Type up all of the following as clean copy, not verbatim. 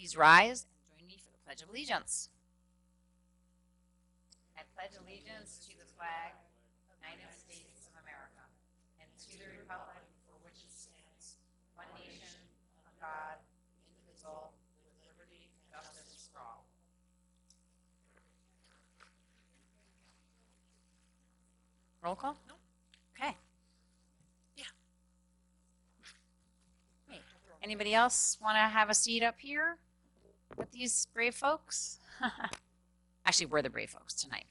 Please rise and join me for the Pledge of Allegiance. I pledge allegiance to the flag of the United States of America and to the republic for which it stands, one nation, under God, indivisible, with liberty and justice for all. Roll call? No. Okay. Yeah. Hey, anybody else want to have a seat up here with these brave folks? Actually, we're the brave folks tonight.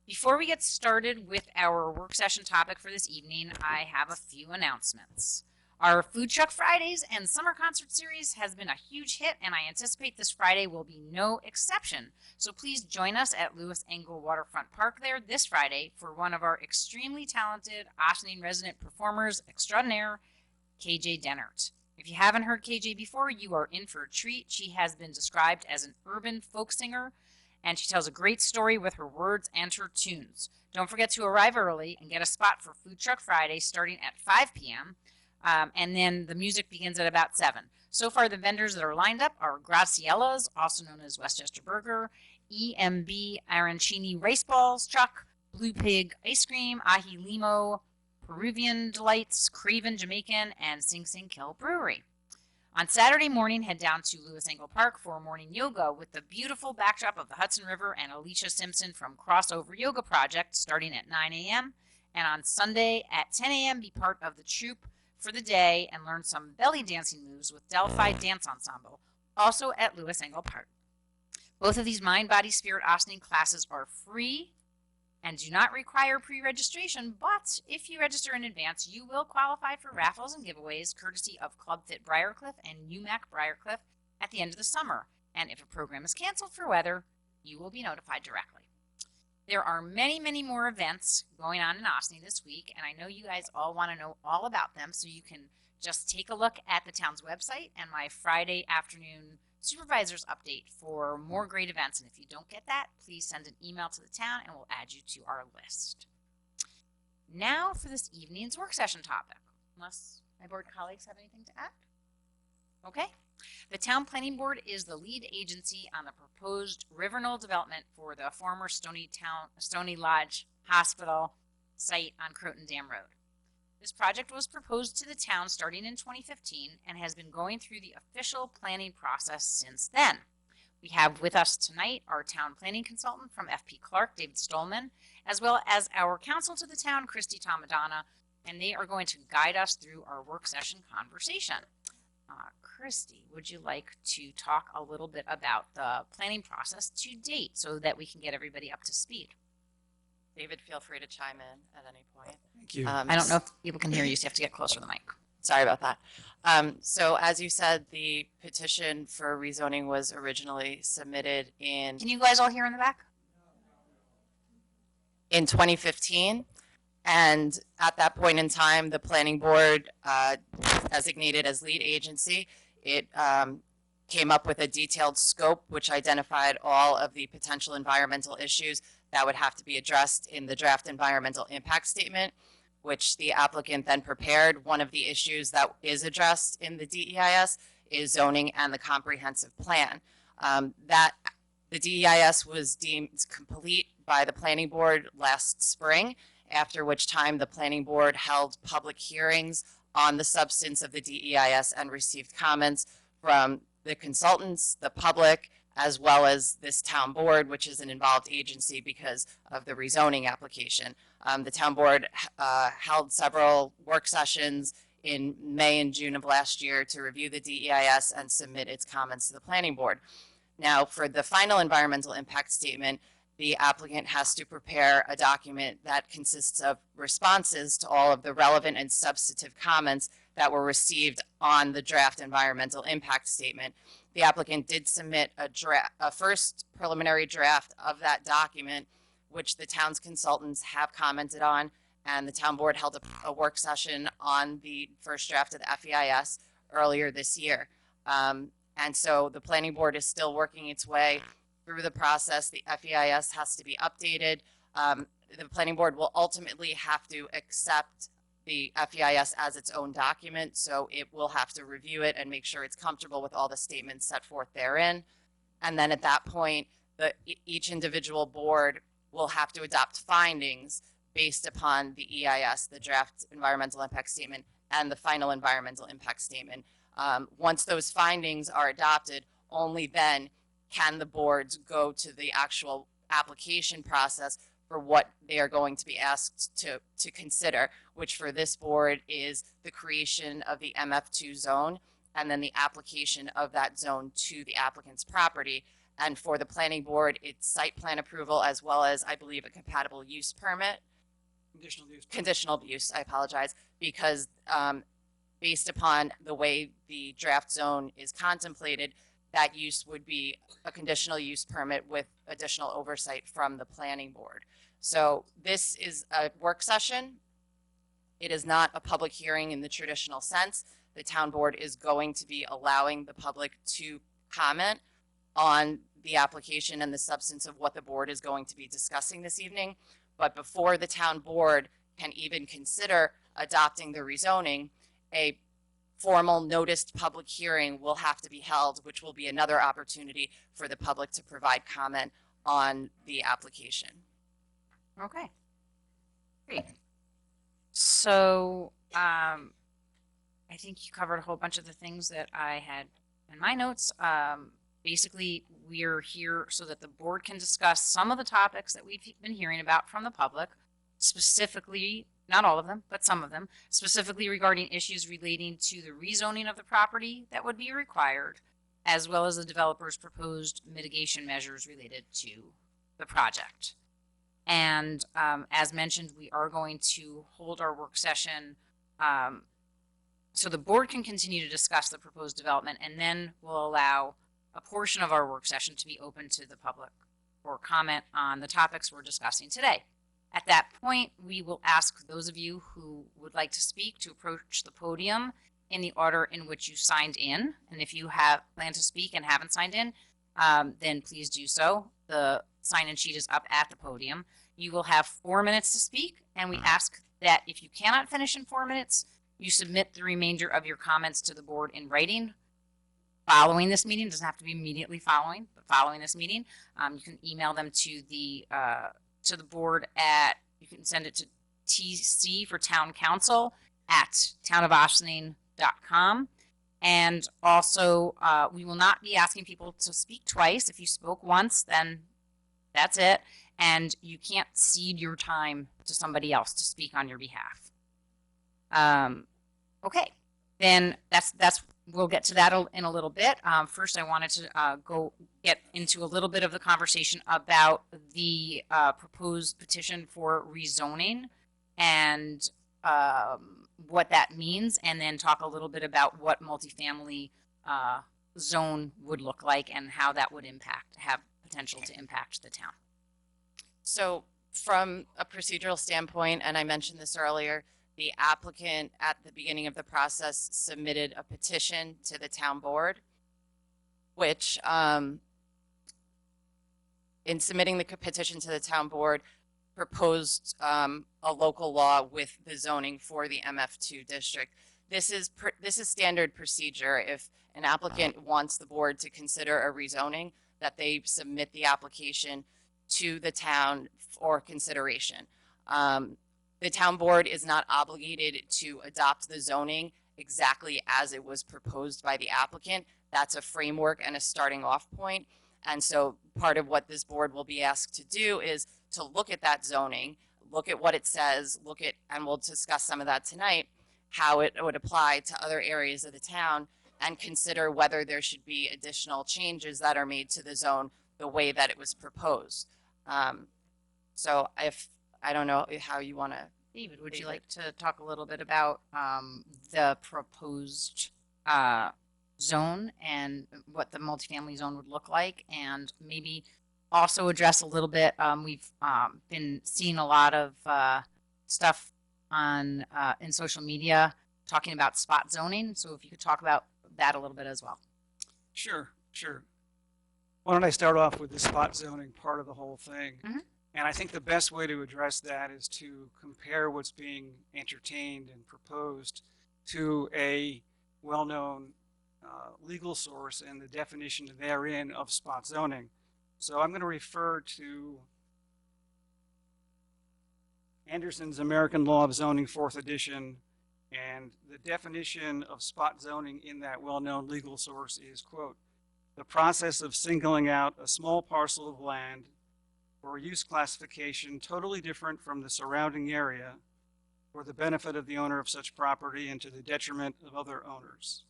Before we get started with our work session topic for this evening, I have a few announcements. Our Food Truck Fridays and Summer Concert Series has been a huge hit, and I anticipate this Friday will be no exception. So please join us at Lewis Engle Waterfront Park there this Friday for one of our extremely talented Ossining resident performers extraordinaire, KJ Dennert. If you haven't heard KJ before, you are in for a treat. She has been described as an urban folk singer, and she tells a great story with her words and her tunes. Don't forget to arrive early and get a spot for Food Truck Friday starting at 5 p.m., and then the music begins at about 7. So far, the vendors that are lined up are Graciella's, also known as Westchester Burger, EMB Arancini Rice Balls Truck, Blue Pig Ice Cream, Ahi Limo, Peruvian Delights, Craven Jamaican, and Sing Sing Kill Brewery. On Saturday morning, head down to Lewis Engle Park for morning yoga with the beautiful backdrop of the Hudson River and Alicia Simpson from Crossover Yoga Project starting at 9 a.m. And on Sunday at 10 a.m., be part of the troupe for the day and learn some belly dancing moves with Delphi Dance Ensemble, also at Lewis Engle Park. Both of these Mind, Body, Spirit Ossining classes are free and do not require pre-registration, but if you register in advance, you will qualify for raffles and giveaways courtesy of Club Fit Briarcliff and UMAC Briarcliff at the end of the summer. And if a program is canceled for weather, you will be notified directly. There are many, many more events going on in Ossining this week, and I know you guys all want to know all about them, so you can just take a look at the town's website and my Friday afternoon supervisor's update for more great events. And if you don't get that, please send an email to the town and we'll add you to our list. Now for this evening's work session topic, unless my board colleagues have anything to add. Okay. The Town Planning Board is the lead agency on the proposed River Knoll development for the former Stony Lodge Hospital site on Croton Dam Road. This project was proposed to the town starting in 2015 and has been going through the official planning process since then. We have with us tonight our town planning consultant from FP Clark, David Stolman, as well as our counsel to the town, Christy Tomadonna, and they are going to guide us through our work session conversation. Christy, would you like to talk a little bit about the planning process to date so that we can get everybody up to speed? David, feel free to chime in at any point. Thank you. I don't know if people can hear you, so you have to get closer to the mic. Sorry about that. So as you said, the petition for rezoning was originally submitted in Can you guys all hear in the back? 2015. And at that point in time, the planning board, designated as lead agency, it came up with a detailed scope which identified all of the potential environmental issues that would have to be addressed in the draft environmental impact statement, which the applicant then prepared. One of the issues that is addressed in the DEIS is zoning and the comprehensive plan. That the DEIS was deemed complete by the planning board last spring, after which time the planning board held public hearings on the substance of the DEIS and received comments from the consultants, the public, as well as this town board, which is an involved agency because of the rezoning application. The town board held several work sessions in May and June of last year to review the DEIS and submit its comments to the planning board. Now, for the final environmental impact statement, the applicant has to prepare a document that consists of responses to all of the relevant and substantive comments that were received on the draft environmental impact statement. The applicant did submit a first preliminary draft of that document, which the town's consultants have commented on, and the town board held a work session on the first draft of the FEIS earlier this year. And so the planning board is still working its way through the process. The FEIS has to be updated. The planning board will ultimately have to accept the FEIS as its own document, so it will have to review it and make sure it's comfortable with all the statements set forth therein. And then at that point, each individual board will have to adopt findings based upon the EIS, the draft environmental impact statement, and the final environmental impact statement. Once those findings are adopted, only then can the boards go to the actual application process for what they are going to be asked to consider, which for this board is the creation of the MF2 zone and then the application of that zone to the applicant's property. And for the planning board, it's site plan approval as well as, I believe, a compatible use permit. Conditional use, I apologize, because based upon the way the draft zone is contemplated, that use would be a conditional use permit with additional oversight from the planning board. So this is a work session. It is not a public hearing in the traditional sense. The town board is going to be allowing the public to comment on the application and the substance of what the board is going to be discussing this evening. But before the town board can even consider adopting the rezoning, a formal noticed public hearing will have to be held, which will be another opportunity for the public to provide comment on the application. Okay, great. So I think you covered a whole bunch of the things that I had in my notes. Basically, we're here so that the board can discuss some of the topics that we've been hearing about from the public, specifically, not all of them, but some of them, specifically regarding issues relating to the rezoning of the property that would be required, as well as the developer's proposed mitigation measures related to the project. And as mentioned, we are going to hold our work session so the board can continue to discuss the proposed development, and then we'll allow a portion of our work session to be open to the public for comment on the topics we're discussing today. At that point, we will ask those of you who would like to speak to approach the podium in the order in which you signed in. And if you have planned to speak and haven't signed in, then please do so. The sign-in sheet is up at the podium. You will have 4 minutes to speak, and we ask that if you cannot finish in 4 minutes, you submit the remainder of your comments to the board in writing following this meeting. It doesn't have to be immediately following, but following this meeting. You can email them to the board at, you can send it to TC for town council at townofosling.com. And also, we will not be asking people to speak twice. If you spoke once, then that's it. And you can't cede your time to somebody else to speak on your behalf. Okay, then we'll get to that in a little bit. First, I wanted to go get into a little bit of the conversation about the proposed petition for rezoning and what that means, and then talk a little bit about what multifamily zone would look like and how that would have potential to impact the town. So from a procedural standpoint, and I mentioned this earlier, the applicant at the beginning of the process submitted a petition to the town board, which in submitting the petition to the town board proposed a local law with the zoning for the MF2 district. This is standard procedure. If an applicant wants the board to consider a rezoning, that they submit the application to the town for consideration. The town board is not obligated to adopt the zoning exactly as it was proposed by the applicant. That's a framework and a starting off point. And so part of what this board will be asked to do is to look at that zoning, look at what it says, and we'll discuss some of that tonight, how it would apply to other areas of the town, and consider whether there should be additional changes that are made to the zone the way that it was proposed. So I don't know how you want to. David, would you like to talk a little bit about the proposed zone and what the multifamily zone would look like, and maybe also address a little bit, we've been seeing a lot of stuff on in social media talking about spot zoning. So if you could talk about that a little bit as well. Sure. Why don't I start off with the spot zoning part of the whole thing? Mm-hmm. And I think the best way to address that is to compare what's being entertained and proposed to a well-known legal source and the definition therein of spot zoning. So I'm going to refer to Anderson's American Law of Zoning, 4th edition, and the definition of spot zoning in that well-known legal source is, quote, the process of singling out a small parcel of land for a use classification totally different from the surrounding area for the benefit of the owner of such property and to the detriment of other owners.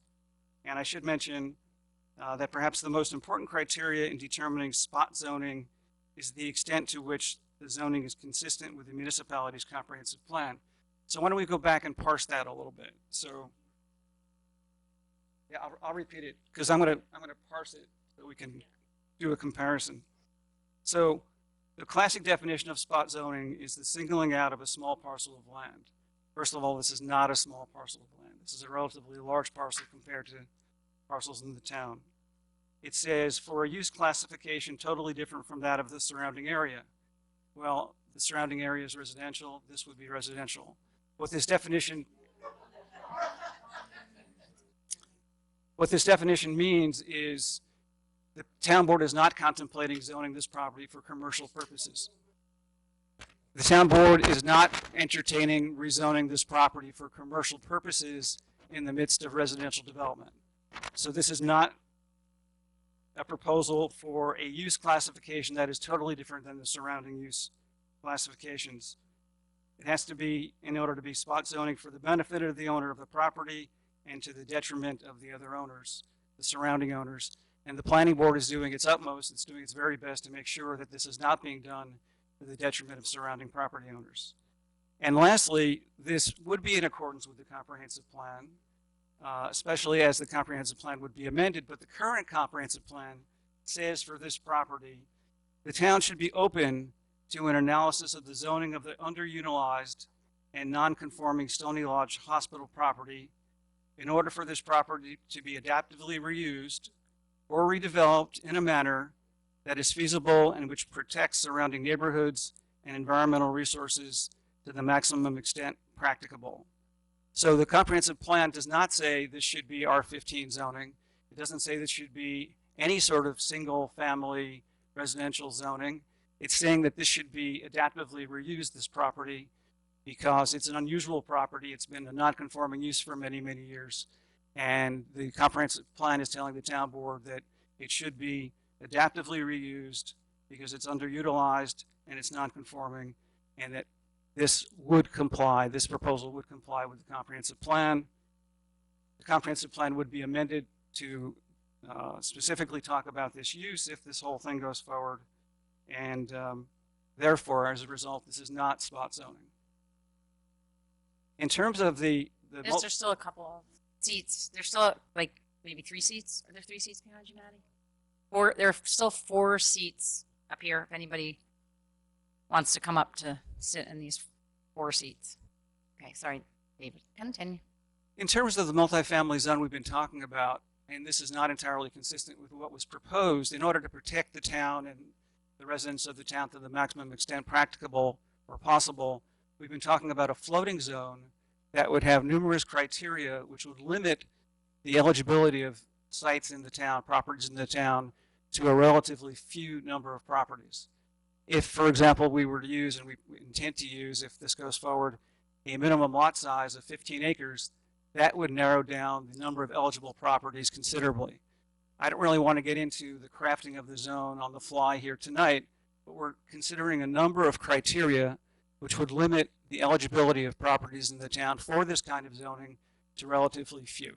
And I should mention that perhaps the most important criteria in determining spot zoning is the extent to which the zoning is consistent with the municipality's comprehensive plan. So why don't we go back and parse that a little bit? So, yeah, I'll repeat it because I'm gonna parse it so we can do a comparison. So the classic definition of spot zoning is the singling out of a small parcel of land. First of all, this is not a small parcel of land. This is a relatively large parcel compared to parcels in the town. It says for a use classification totally different from that of the surrounding area. Well, the surrounding area is residential. This would be residential. What this definition means is the town board is not contemplating zoning this property for commercial purposes. The town board is not entertaining rezoning this property for commercial purposes in the midst of residential development. So this is not a proposal for a use classification that is totally different than the surrounding use classifications. It has to be in order to be spot zoning for the benefit of the owner of the property and to the detriment of the other owners, the surrounding owners. And the planning board is doing its utmost, it's doing its very best to make sure that this is not being done to the detriment of surrounding property owners. And lastly, this would be in accordance with the comprehensive plan, especially as the comprehensive plan would be amended, but the current comprehensive plan says for this property, the town should be open to an analysis of the zoning of the underutilized and non-conforming Stony Lodge Hospital property in order for this property to be adaptively reused or redeveloped in a manner that is feasible and which protects surrounding neighborhoods and environmental resources to the maximum extent practicable. So the comprehensive plan does not say this should be R15 zoning. It doesn't say this should be any sort of single family residential zoning. It's saying that this should be adaptively reused, this property, because it's an unusual property. It's been a non-conforming use for many, many years. And the comprehensive plan is telling the town board that it should be adaptively reused because it's underutilized and it's non-conforming, and that this would comply, this proposal would comply with the comprehensive plan. The comprehensive plan would be amended to specifically talk about this use if this whole thing goes forward. And therefore, as a result, this is not spot zoning. In terms of there's still a couple of seats. There's still like maybe 3 seats. Are there 3 seats behind you, Maddie? There are still 4 seats up here if anybody wants to come up to sit in these 4 seats. Okay, sorry, David. Continue. In terms of the multifamily zone we've been talking about, and this is not entirely consistent with what was proposed, in order to protect the town and the residents of the town to the maximum extent practicable or possible, we've been talking about a floating zone that would have numerous criteria which would limit the eligibility of sites in the town, properties in the town, to a relatively few number of properties. If, for example, we were to use, and we intend to use, if this goes forward, a minimum lot size of 15 acres, that would narrow down the number of eligible properties considerably. I don't really want to get into the crafting of the zone on the fly here tonight, but we're considering a number of criteria which would limit the eligibility of properties in the town for this kind of zoning to relatively few.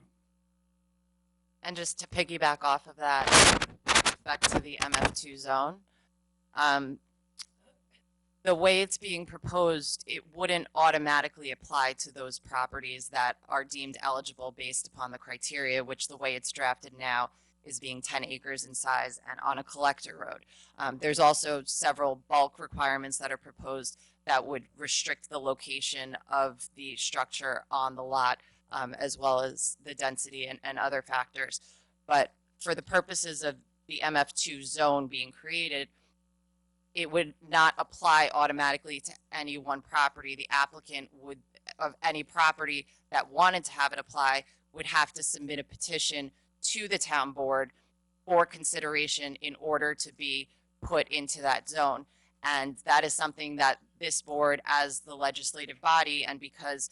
And just to piggyback off of that, back to the MF2 zone, the way it's being proposed, it wouldn't automatically apply to those properties that are deemed eligible based upon the criteria, which the way it's drafted now is being 10 acres in size and on a collector road. There's also several bulk requirements that are proposed that would restrict the location of the structure on the lot, as well as the density and other factors. But for the purposes of the MF2 zone being created, it would not apply automatically to any one property. The applicant would, of any property that wanted to have it apply, would have to submit a petition to the town board for consideration in order to be put into that zone. And that is something that this board, as the legislative body, and because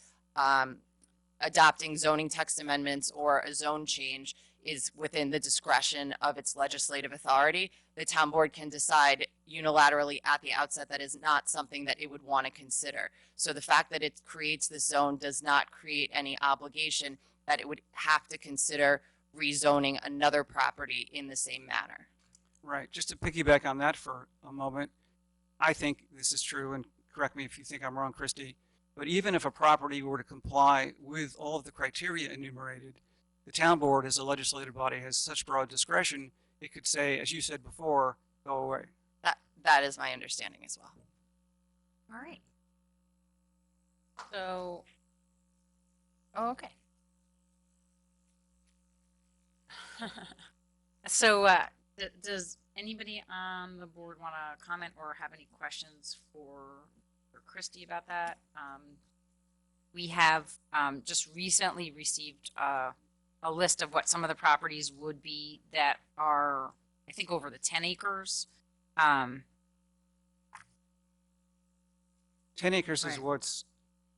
adopting zoning text amendments or a zone change is within the discretion of its legislative authority, the town board can decide unilaterally at the outset that is not something that it would want to consider. So the fact that it creates this zone does not create any obligation that it would have to consider rezoning another property in the same manner. Right. Just to piggyback on that for a moment, I think this is true, and correct me if you think I'm wrong, Christy, but even if a property were to comply with all of the criteria enumerated, the town board as a legislative body has such broad discretion, it could say, as you said before, go away. That is my understanding as well. All right. So, oh, okay. So, does anybody on the board want to comment or have any questions for Christy about that? We have just recently received a list of what some of the properties would be that are, I think, over the 10 acres. 10 acres is Right. what's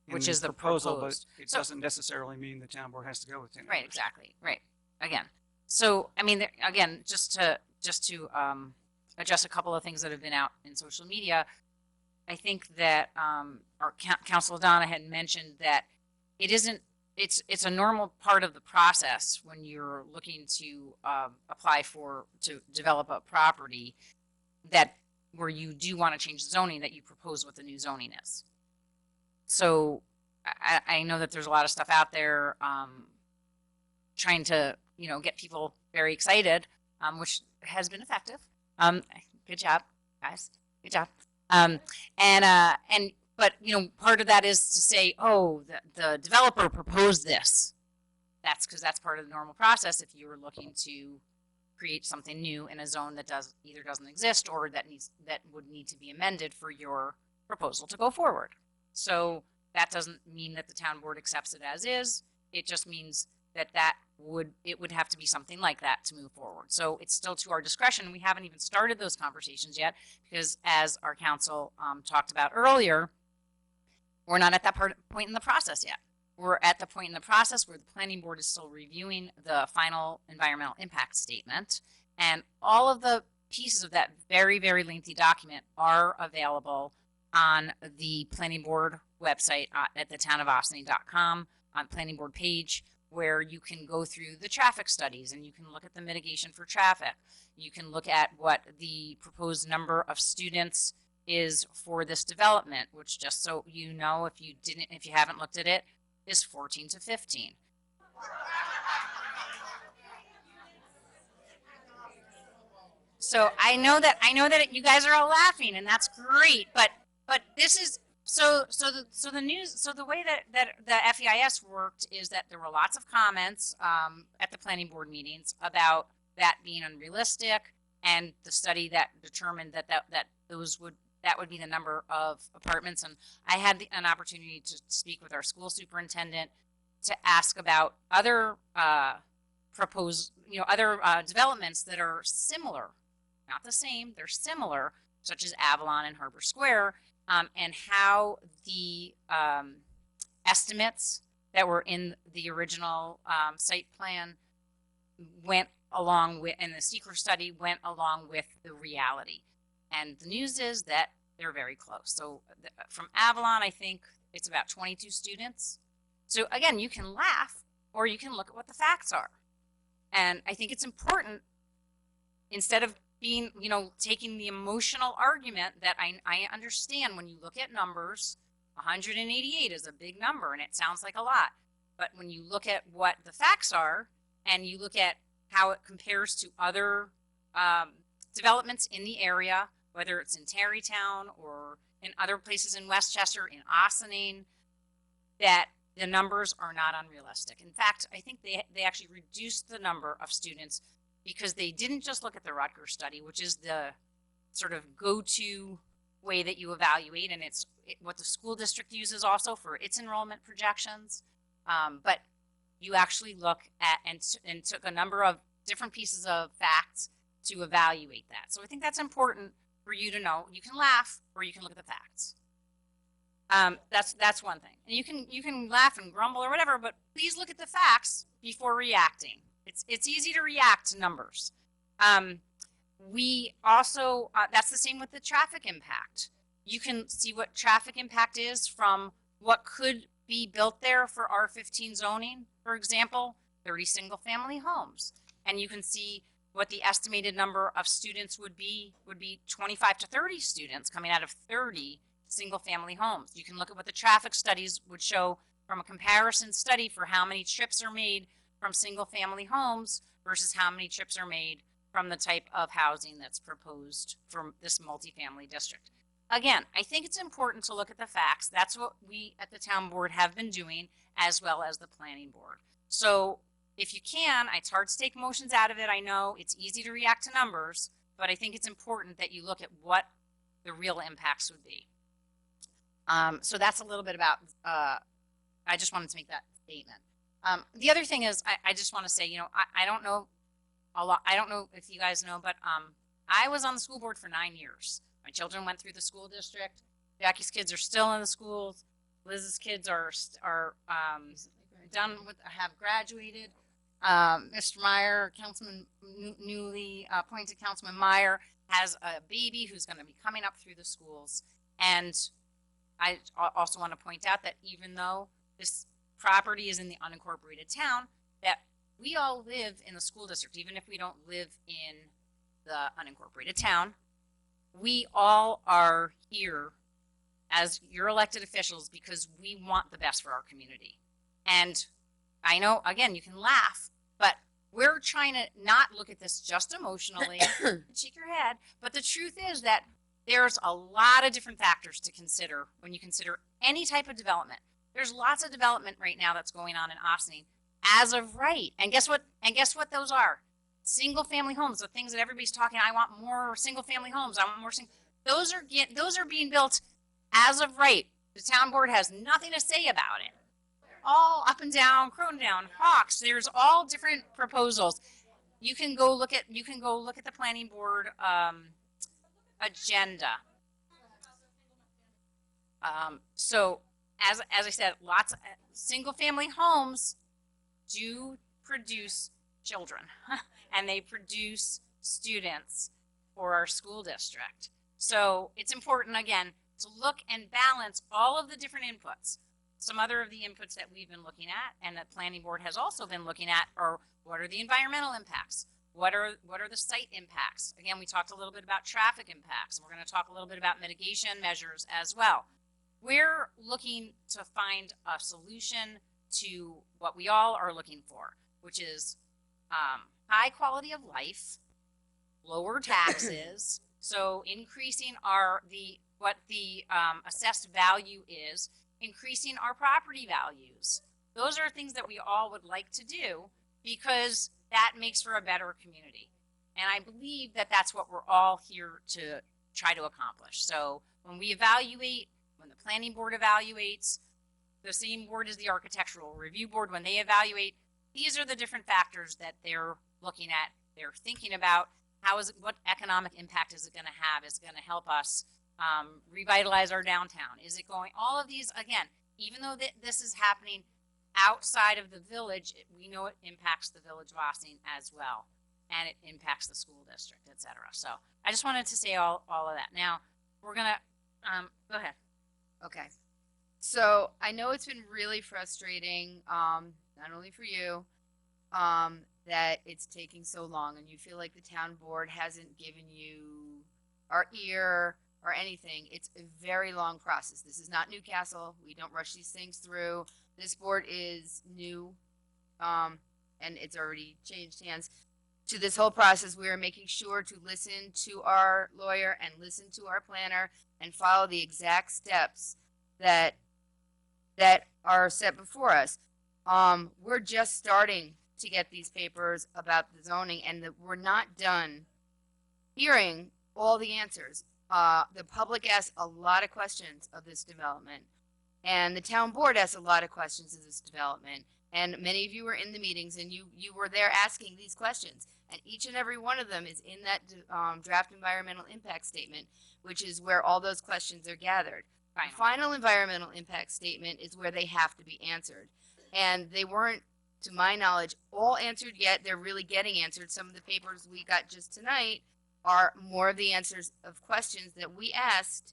in Which the is the proposal, proposed. but it So- doesn't necessarily mean the town board has to go with 10 Right, acres. exactly. Right. Again. So, I mean, again, just to address a couple of things that have been out in social media, I think that our Councilor Donna had mentioned that it isn't, it's a normal part of the process when you're looking to apply to develop a property that where you do want to change the zoning, that you propose what the new zoning is. So I know that there's a lot of stuff out there trying to, get people very excited, which has been effective. Good job, guys. Good job. But part of that is to say, oh, the developer proposed this. That's because that's part of the normal process. If you were looking to create something new in a zone that either doesn't exist or that would need to be amended for your proposal to go forward. So that doesn't mean that the town board accepts it as is. It just means that it would have to be something like that to move forward. So it's still to our discretion. We haven't even started those conversations yet because, as our council talked about earlier, we're not at that point in the process yet. We're at the point in the process where the planning board is still reviewing the final environmental impact statement, and all of the pieces of that very, very lengthy document are available on the planning board website at thetownofaustining.com on planning board page, where you can go through the traffic studies and you can look at the mitigation for traffic. You can look at what the proposed number of students is for this development, which, just so you know, if you haven't looked at it, is 14 to 15. So I know that you guys are all laughing, and that's great, but this is so the way that the FEIS worked is that there were lots of comments at the planning board meetings about that being unrealistic, and the study that determined that would be the number of apartments. And I had an opportunity to speak with our school superintendent to ask about other developments that are similar, not the same, they're similar, such as Avalon and Harbor Square, and how the estimates that were in the original site plan went along with, and the seeker study went along with the reality. And the news is that they're very close. So from Avalon, I think it's about 22 students. So again, you can laugh or you can look at what the facts are. And I think it's important, instead of being, taking the emotional argument that I understand when you look at numbers, 188 is a big number and it sounds like a lot. But when you look at what the facts are and you look at how it compares to other developments in the area, whether it's in Tarrytown or in other places in Westchester, in Ossining, that the numbers are not unrealistic. In fact, I think they actually reduced the number of students because they didn't just look at the Rutgers study, which is the sort of go-to way that you evaluate, and what the school district uses also for its enrollment projections. But you actually look at and took a number of different pieces of facts to evaluate that. So I think that's important for you to know. You can laugh or you can look at the facts. That's one thing. And you can laugh and grumble or whatever, but please look at the facts before reacting. It's easy to react to numbers. We also, that's the same with the traffic impact. You can see what traffic impact is from what could be built there for R15 zoning, for example, 30 single family homes. And you can see what the estimated number of students would be 25 to 30 students coming out of 30 single family homes. You can look at what the traffic studies would show from a comparison study for how many trips are made from single family homes versus how many trips are made from the type of housing that's proposed for this multifamily district. Again, I think it's important to look at the facts. That's what we at the town board have been doing, as well as the planning board. So if you can, it's hard to take emotions out of it. I know it's easy to react to numbers, but I think it's important that you look at what the real impacts would be. So that's a little bit about, I just wanted to make that statement. The other thing is, I just want to say, I don't know a lot. I don't know if you guys know, but I was on the school board for 9 years. My children went through the school district. Jackie's kids are still in the schools. Liz's kids are done with, have graduated. Mr. Meyer, newly appointed Councilman Meyer, has a baby who's going to be coming up through the schools. And I also want to point out that even though this property is in the unincorporated town, that we all live in the school district, even if we don't live in the unincorporated town. We all are here as your elected officials because we want the best for our community. And I know, again, you can laugh, but we're trying to not look at this just emotionally, shake your head. But the truth is that there's a lot of different factors to consider when you consider any type of development. There's lots of development right now that's going on in Ossining as of right. And guess what? Those are? Single family homes, the things that everybody's talking, I want more single family homes. I want more those are being built as of right. The town board has nothing to say about it. All up and down, Crotondown, Hawks. There's all different proposals. You can go look at the planning board agenda. So as I said, lots of single family homes do produce children and they produce students for our school district. So it's important, again, to look and balance all of the different inputs. Some other of the inputs that we've been looking at and the planning board has also been looking at are what are the environmental impacts? What are the site impacts? Again, we talked a little bit about traffic impacts, and we're going to talk a little bit about mitigation measures as well. We're looking to find a solution to what we all are looking for, which is high quality of life, lower taxes, so increasing what the assessed value is, increasing our property values. Those are things that we all would like to do because that makes for a better community. And I believe that that's what we're all here to try to accomplish. So when we evaluate, when the planning board evaluates, the same board as the architectural review board, when they evaluate, these are the different factors that they're looking at, they're thinking about. What economic impact is it going to have? Is it going to help us revitalize our downtown? Is it going, all of these, again, even though this is happening outside of the village, we know it impacts the village of Ossining as well, and it impacts the school district, etc. So I just wanted to say all of that. Now we're gonna go ahead. Okay. So I know it's been really frustrating, not only for you, that it's taking so long and you feel like the town board hasn't given you our ear or anything. It's a very long process. This is not Newcastle. We don't rush these things through. This board is new, and it's already changed hands. To this whole process, we are making sure to listen to our lawyer and listen to our planner and follow the exact steps that are set before us. We're just starting to get these papers about the zoning, and we're not done hearing all the answers. The public asked a lot of questions of this development, and the town board asked a lot of questions of this development. And many of you were in the meetings, and you were there asking these questions. And each and every one of them is in that draft environmental impact statement, which is where all those questions are gathered. The final environmental impact statement is where they have to be answered. And they weren't, to my knowledge, all answered yet. They're really getting answered. Some of the papers we got just tonight are more of the answers of questions that we asked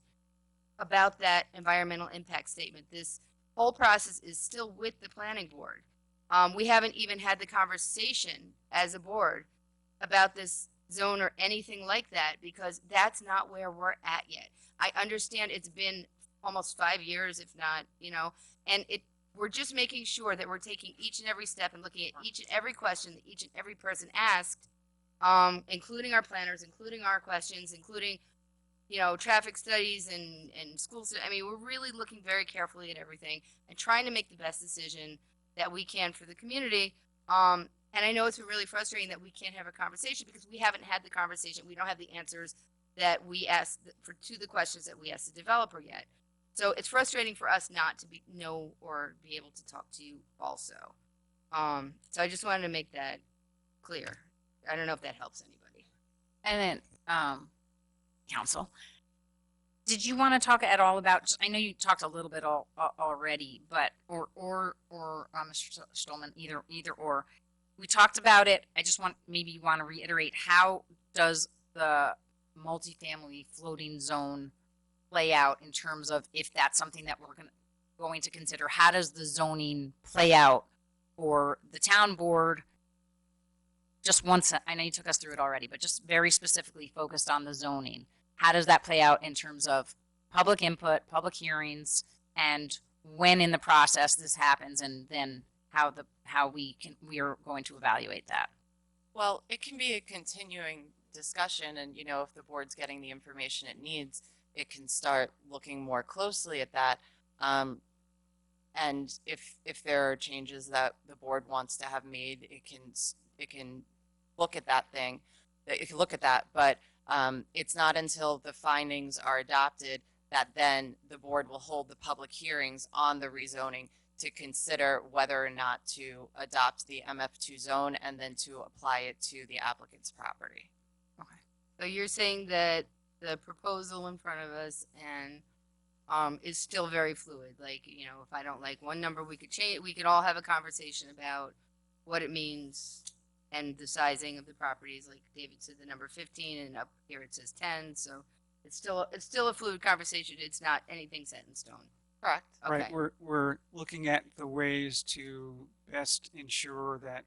about that environmental impact statement. This whole process is still with the planning board. We haven't even had the conversation as a board about this zone or anything like that, because that's not where we're at yet. I understand it's been almost 5 years, if not, and we're just making sure that we're taking each and every step and looking at each and every question that each and every person asked, including our planners, including our questions, including, traffic studies and schools. I mean, we're really looking very carefully at everything and trying to make the best decision that we can for the community. And I know it's been really frustrating that we can't have a conversation because we haven't had the conversation. We don't have the answers that we asked to the questions that we asked the developer yet. So it's frustrating for us not to know or be able to talk to you also. So I just wanted to make that clear. I don't know if that helps anybody. And then, council, did you want to talk at all about, I know you talked a little bit already, but, or Mr. Stolman, either or. We talked about it. I just maybe you want to reiterate, how does the multifamily floating zone play out in terms of if that's something that we're going to consider? How does the zoning play out for the town board? Just once, I know you took us through it already, but just very specifically focused on the zoning. How does that play out in terms of public input, public hearings, and when in the process this happens, and then how we are going to evaluate that? Well, it can be a continuing discussion, and if the board's getting the information it needs, it can start looking more closely at that. And if there are changes that the board wants to have made, it can look at that thing. It can look at that, but it's not until the findings are adopted that then the board will hold the public hearings on the rezoning to consider whether or not to adopt the MF2 zone and then to apply it to the applicant's property. Okay. So you're saying that the proposal in front of us and is still very fluid. Like, if I don't like one number, we could change. We could all have a conversation about what it means and the sizing of the properties. Like David said, the number 15, and up here it says 10. So it's still a fluid conversation. It's not anything set in stone. Correct. Okay. Right. We're looking at the ways to best ensure that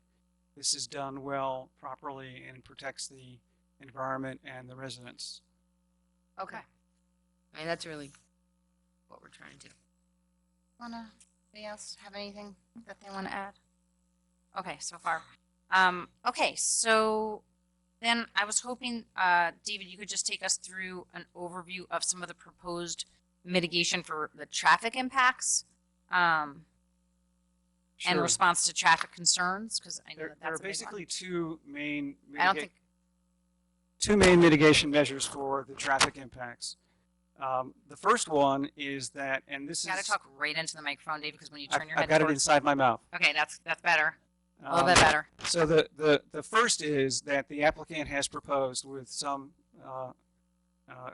this is done well, properly, and protects the environment and the residents. Okay. I mean, that's really what we're trying to do. Anybody else have anything that they want to add? Okay, so far. Okay, so then I was hoping, David, you could just take us through an overview of some of the proposed mitigation for the traffic impacts and Sure. response to traffic concerns, because I know There that's are a big one. basically two main I don't think mitigation measures for the traffic impacts. The first one is that, and this you got to is, talk right into the microphone, David, because when you turn your I've head got it towards, inside my mouth. okay, that's better, a little bit better. So the first is that the applicant has proposed, with some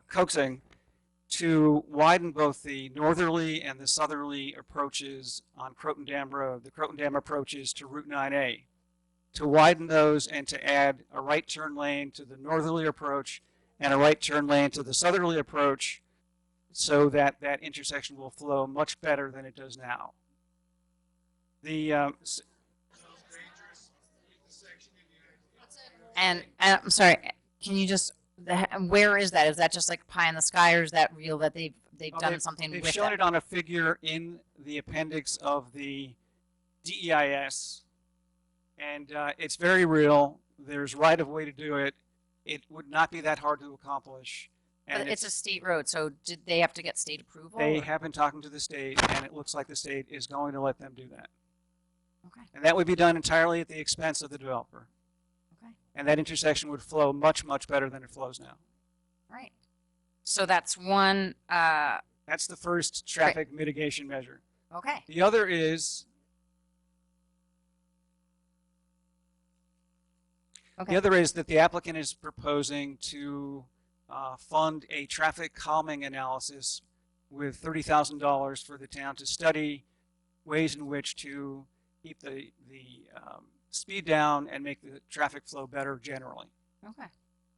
coaxing, to widen both the northerly and the southerly approaches on Croton Dam Road, the Croton Dam approaches to Route 9A, to widen those and to add a right turn lane to the northerly approach and a right turn lane to the southerly approach, so that that intersection will flow much better than it does now. And I'm sorry, can you just, where is that? Is that just like pie in the sky, or is that real that they've done something They've with shown that? it on a figure in the appendix of the DEIS, and it's very real. There's right of way to do it. It would not be that hard to accomplish. But And it's a state road, so did they have to get state approval? they or- have been talking to the state, and it looks like the state is going to let them do that. Okay. And that would be done entirely at the expense of the developer. Okay. And that intersection would flow much, much better than it flows now. Right. So that's one, That's the first traffic mitigation measure. okay. The other is, Okay. the other is that the applicant is proposing to fund a traffic calming analysis with $30,000 for the town to study ways in which to keep the speed down and make the traffic flow better generally. Okay.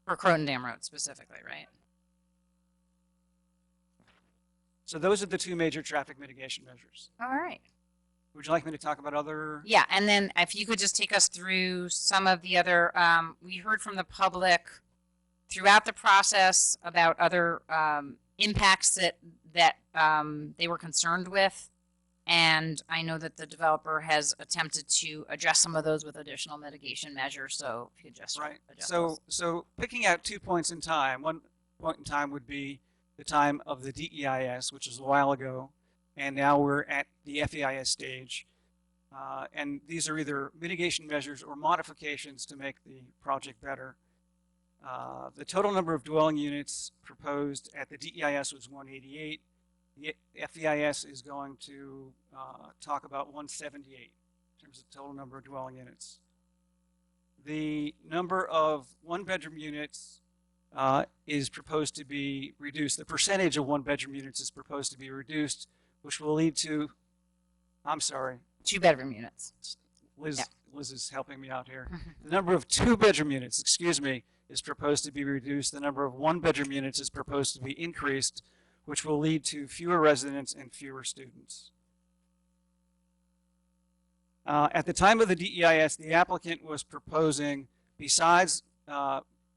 For Croton Dam Road specifically, right? So those are the two major traffic mitigation measures. All right. Would you like me to talk about other? Yeah, and then if you could just take us through some of the other, we heard from the public throughout the process about other impacts that they were concerned with. And I know that the developer has attempted to address some of those with additional mitigation measures. So if you could just Right. address So, those. so picking out 2 points in time, one point in time would be the time of the DEIS, which is a while ago, and now we're at the FEIS stage. And these are either mitigation measures or modifications to make the project better. The total number of dwelling units proposed at the DEIS was 188. The FEIS is going to talk about 178 in terms of total number of dwelling units. The number of one-bedroom units is proposed to be reduced. The percentage of one-bedroom units is proposed to be reduced, which will lead to, I'm sorry, 2-bedroom units. Liz, Yeah. Liz is helping me out here. The number of two-bedroom units, excuse me, is proposed to be reduced. The number of one-bedroom units is proposed to be increased, which will lead to fewer residents and fewer students. At the time of the DEIS, the applicant was proposing, besides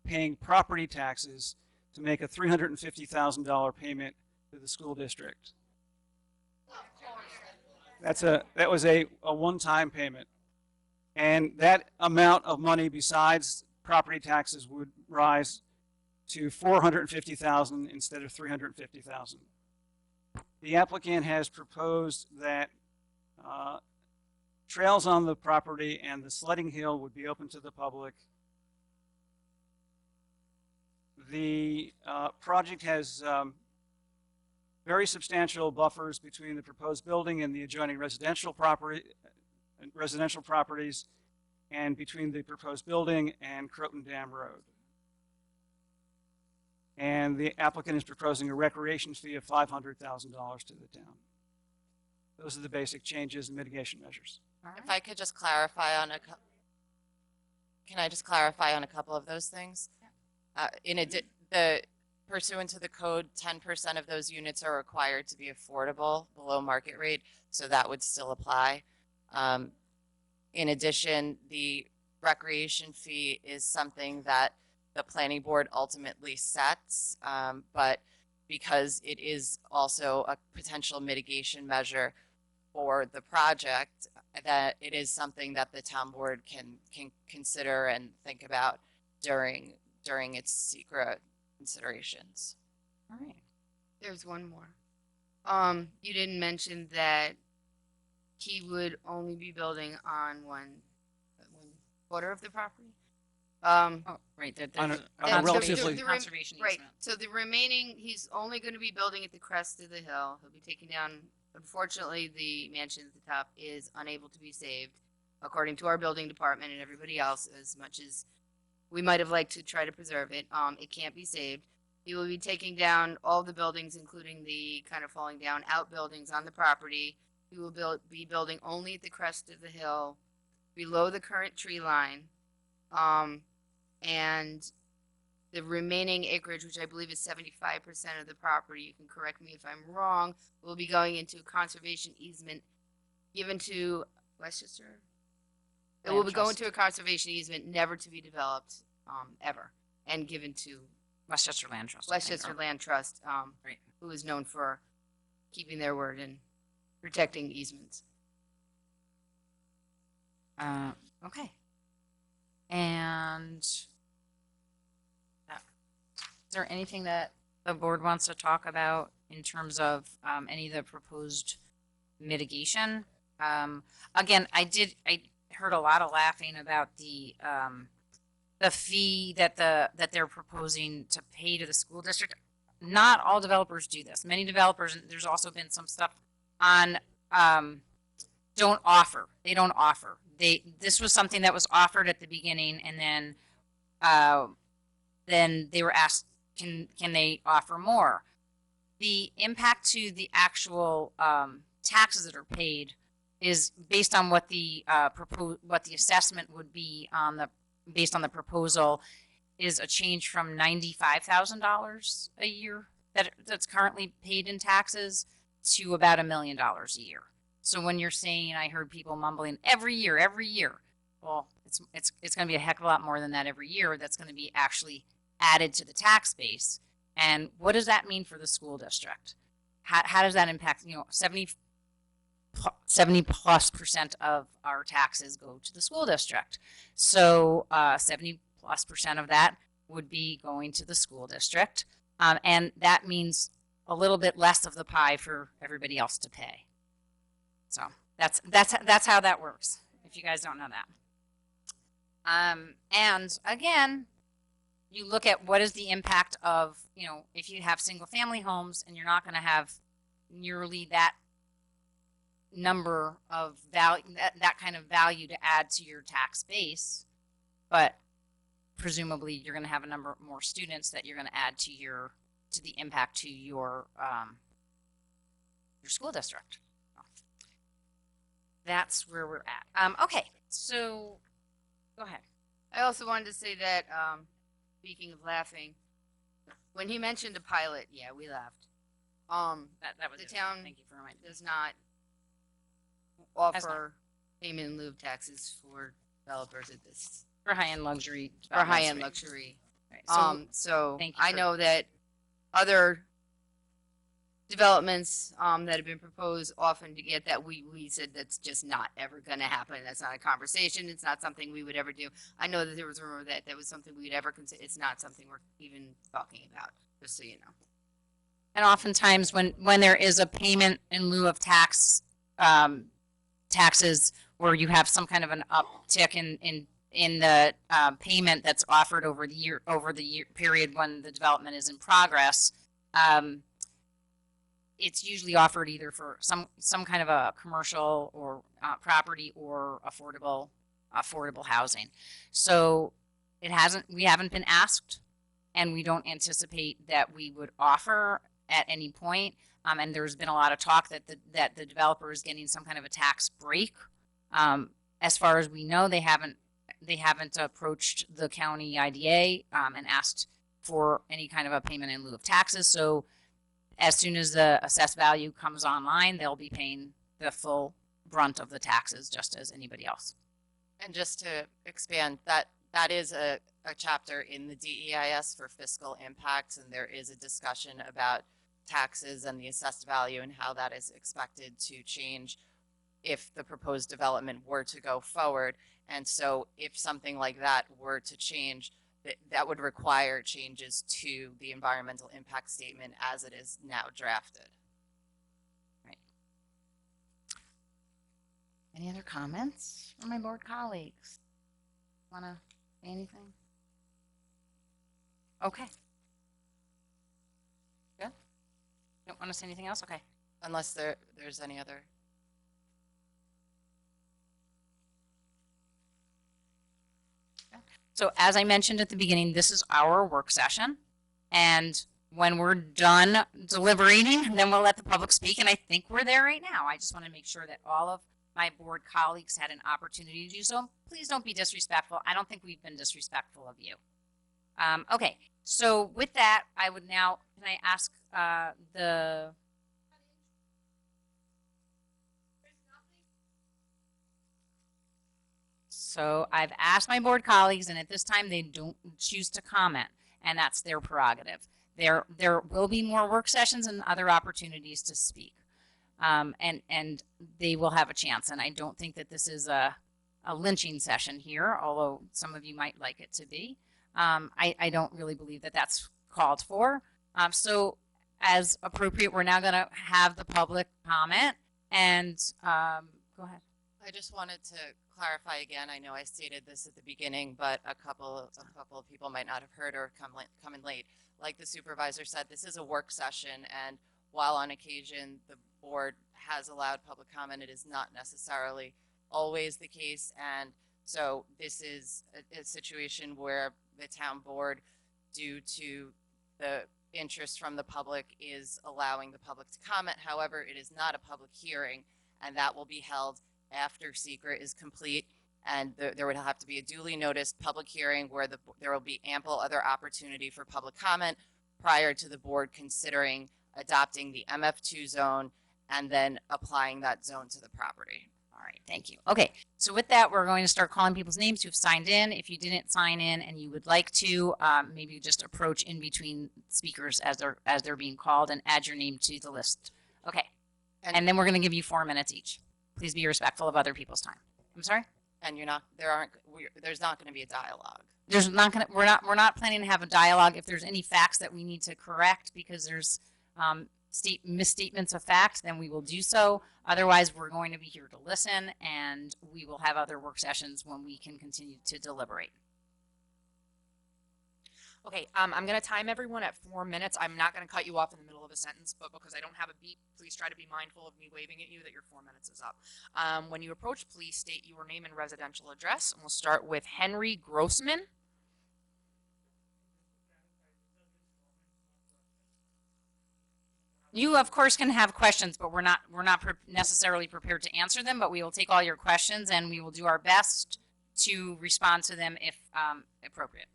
paying property taxes, to make a $350,000 payment to the school district. That was a one-time payment. And that amount of money besides property taxes would rise to $450,000 instead of $350,000. The applicant has proposed that trails on the property and the sledding hill would be open to the public. The project has very substantial buffers between the proposed building and the adjoining residential properties, and between the proposed building and Croton Dam Road. And the applicant is proposing a recreation fee of $500,000 to the town. Those are the basic changes and mitigation measures. If I could just clarify on can I just clarify on a couple of those things? Pursuant to the code, 10% of those units are required to be affordable below market rate, so that would still apply. In addition, the recreation fee is something that the planning board ultimately sets, but because it is also a potential mitigation measure for the project, that it is something that the town board can consider and think about during its secret considerations. All right. There's one more. You didn't mention that he would only be building on one quarter of the property. Oh, right. On There's a And relatively- conservation Right. easement. So the remaining, he's only going to be building at the crest of the hill. He'll be taking down. Unfortunately, the mansion at the top is unable to be saved, according to our building department and everybody else. As much as we might have liked to try to preserve it, it can't be saved. He will be taking down all the buildings, including the kind of falling down outbuildings on the property. He will be building only at the crest of the hill, below the current tree line. And the remaining acreage, which I believe is 75% of the property, you can correct me if I'm wrong, will be going into a conservation easement given to Westchester. It will Land be going Trust. to a conservation easement never to be developed, ever, and given to Westchester Land Trust. I think, Westchester or- Land Trust, Right. who is known for keeping their word and protecting easements. Okay. And is there anything that the board wants to talk about in terms of any of the proposed mitigation? Again, I heard a lot of laughing about the the fee that they're proposing to pay to the school district. Not all developers do this. Many developers, and there's also been some stuff on, don't offer. They don't offer. This was something that was offered at the beginning, and then they were asked, can they offer more? The impact to the actual taxes that are paid is based on what the what the assessment would be on the based on the proposal, is a change from $95,000 a year that's currently paid in taxes to about $1 million a year. So when you're saying, I heard people mumbling every year, well, it's going to be a heck of a lot more than that every year. That's going to be actually added to the tax base. And what does that mean for the school district? How does that impact, 70+% of our taxes go to the school district. So 70+% of that would be going to the school district. And that means a little bit less of the pie for everybody else to pay. So that's how that works, if you guys don't know that. And again, you look at what is the impact of, if you have single family homes and you're not going to have nearly that number of value, that kind of value to add to your tax base, but presumably you're going to have a number more students that you're going to add to the impact to your school district. That's where we're at. Okay, so go ahead. I also wanted to say that, speaking of laughing, when he mentioned a pilot, yeah, we laughed. That was The it. town Thank you for reminding me. does not offer payment in lieu of taxes for developers at this, For high-end luxury. for high-end developments, luxury. right? So, So thank you I for- know that other developments that have been proposed often to get that, we said that's just not ever going to happen. That's not a conversation. It's not something we would ever do. I know that there was a rumor that that was something we would ever consider. It's not something we're even talking about, just so you know. and oftentimes when there is a payment in lieu of taxes where you have some kind of an uptick in the payment that's offered over the year period when the development is in progress, it's usually offered either for some kind of a commercial or property or affordable housing. So we haven't been asked, and we don't anticipate that we would offer at any point. And there's been a lot of talk that the developer is getting some kind of a tax break. As far as we know, they haven't approached the county IDA and asked for any kind of a payment in lieu of taxes. So as soon as the assessed value comes online, they'll be paying the full brunt of the taxes just as anybody else. And just to expand, that is a chapter in the DEIS for fiscal impacts, and there is a discussion about taxes and the assessed value and how that is expected to change if the proposed development were to go forward. And so if something like that were to change, that would require changes to the environmental impact statement as it is now drafted. Right. Any other comments from my board colleagues? Want to say anything? Okay. Good. Don't want to say anything else? Okay. Unless there's any other. So as I mentioned at the beginning, this is our work session. And when we're done deliberating, then we'll let the public speak. And I think we're there right now. I just want to make sure that all of my board colleagues had an opportunity to do so. Please don't be disrespectful. I don't think we've been disrespectful of you. Okay, so with that, I would now, can I ask So I've asked my board colleagues, and at this time they don't choose to comment, and that's their prerogative. There will be more work sessions and other opportunities to speak, and they will have a chance. And I don't think that this is a lynching session here, although some of you might like it to be. I don't really believe that that's called for. So as appropriate, we're now going to have the public comment, and go ahead. I just wanted to clarify again. I know I stated this at the beginning, but a couple of people might not have heard or come in late. Like the supervisor said, this is a work session, and while on occasion the board has allowed public comment, it is not necessarily always the case. And so this is a situation where the town board, due to the interest from the public, is allowing the public to comment. However, it is not a public hearing, and that will be held after secret is complete, and there would have to be a duly noticed public hearing where there will be ample other opportunity for public comment prior to the board considering adopting the MF2 zone and then applying that zone to the property. All right, thank you. Okay, so with that, we're going to start calling people's names who've signed in. If you didn't sign in and you would like to, maybe just approach in between speakers as they're being called and add your name to the list. Okay, and then we're going to give you 4 minutes each. Please be respectful of other people's time. I'm sorry? And there's not going to be a dialogue. We're not planning to have a dialogue. If there's any facts that we need to correct because there's misstatements of fact, then we will do so. Otherwise, we're going to be here to listen, and we will have other work sessions when we can continue to deliberate. Okay, I'm going to time everyone at 4 minutes. I'm not going to cut you off in the middle of a sentence, but because I don't have a beep, please try to be mindful of me waving at you that your 4 minutes is up. When you approach, please state your name and residential address, and we'll start with Henry Grossman. You, of course, can have questions, but we're not necessarily prepared to answer them, but we will take all your questions, and we will do our best to respond to them if appropriate.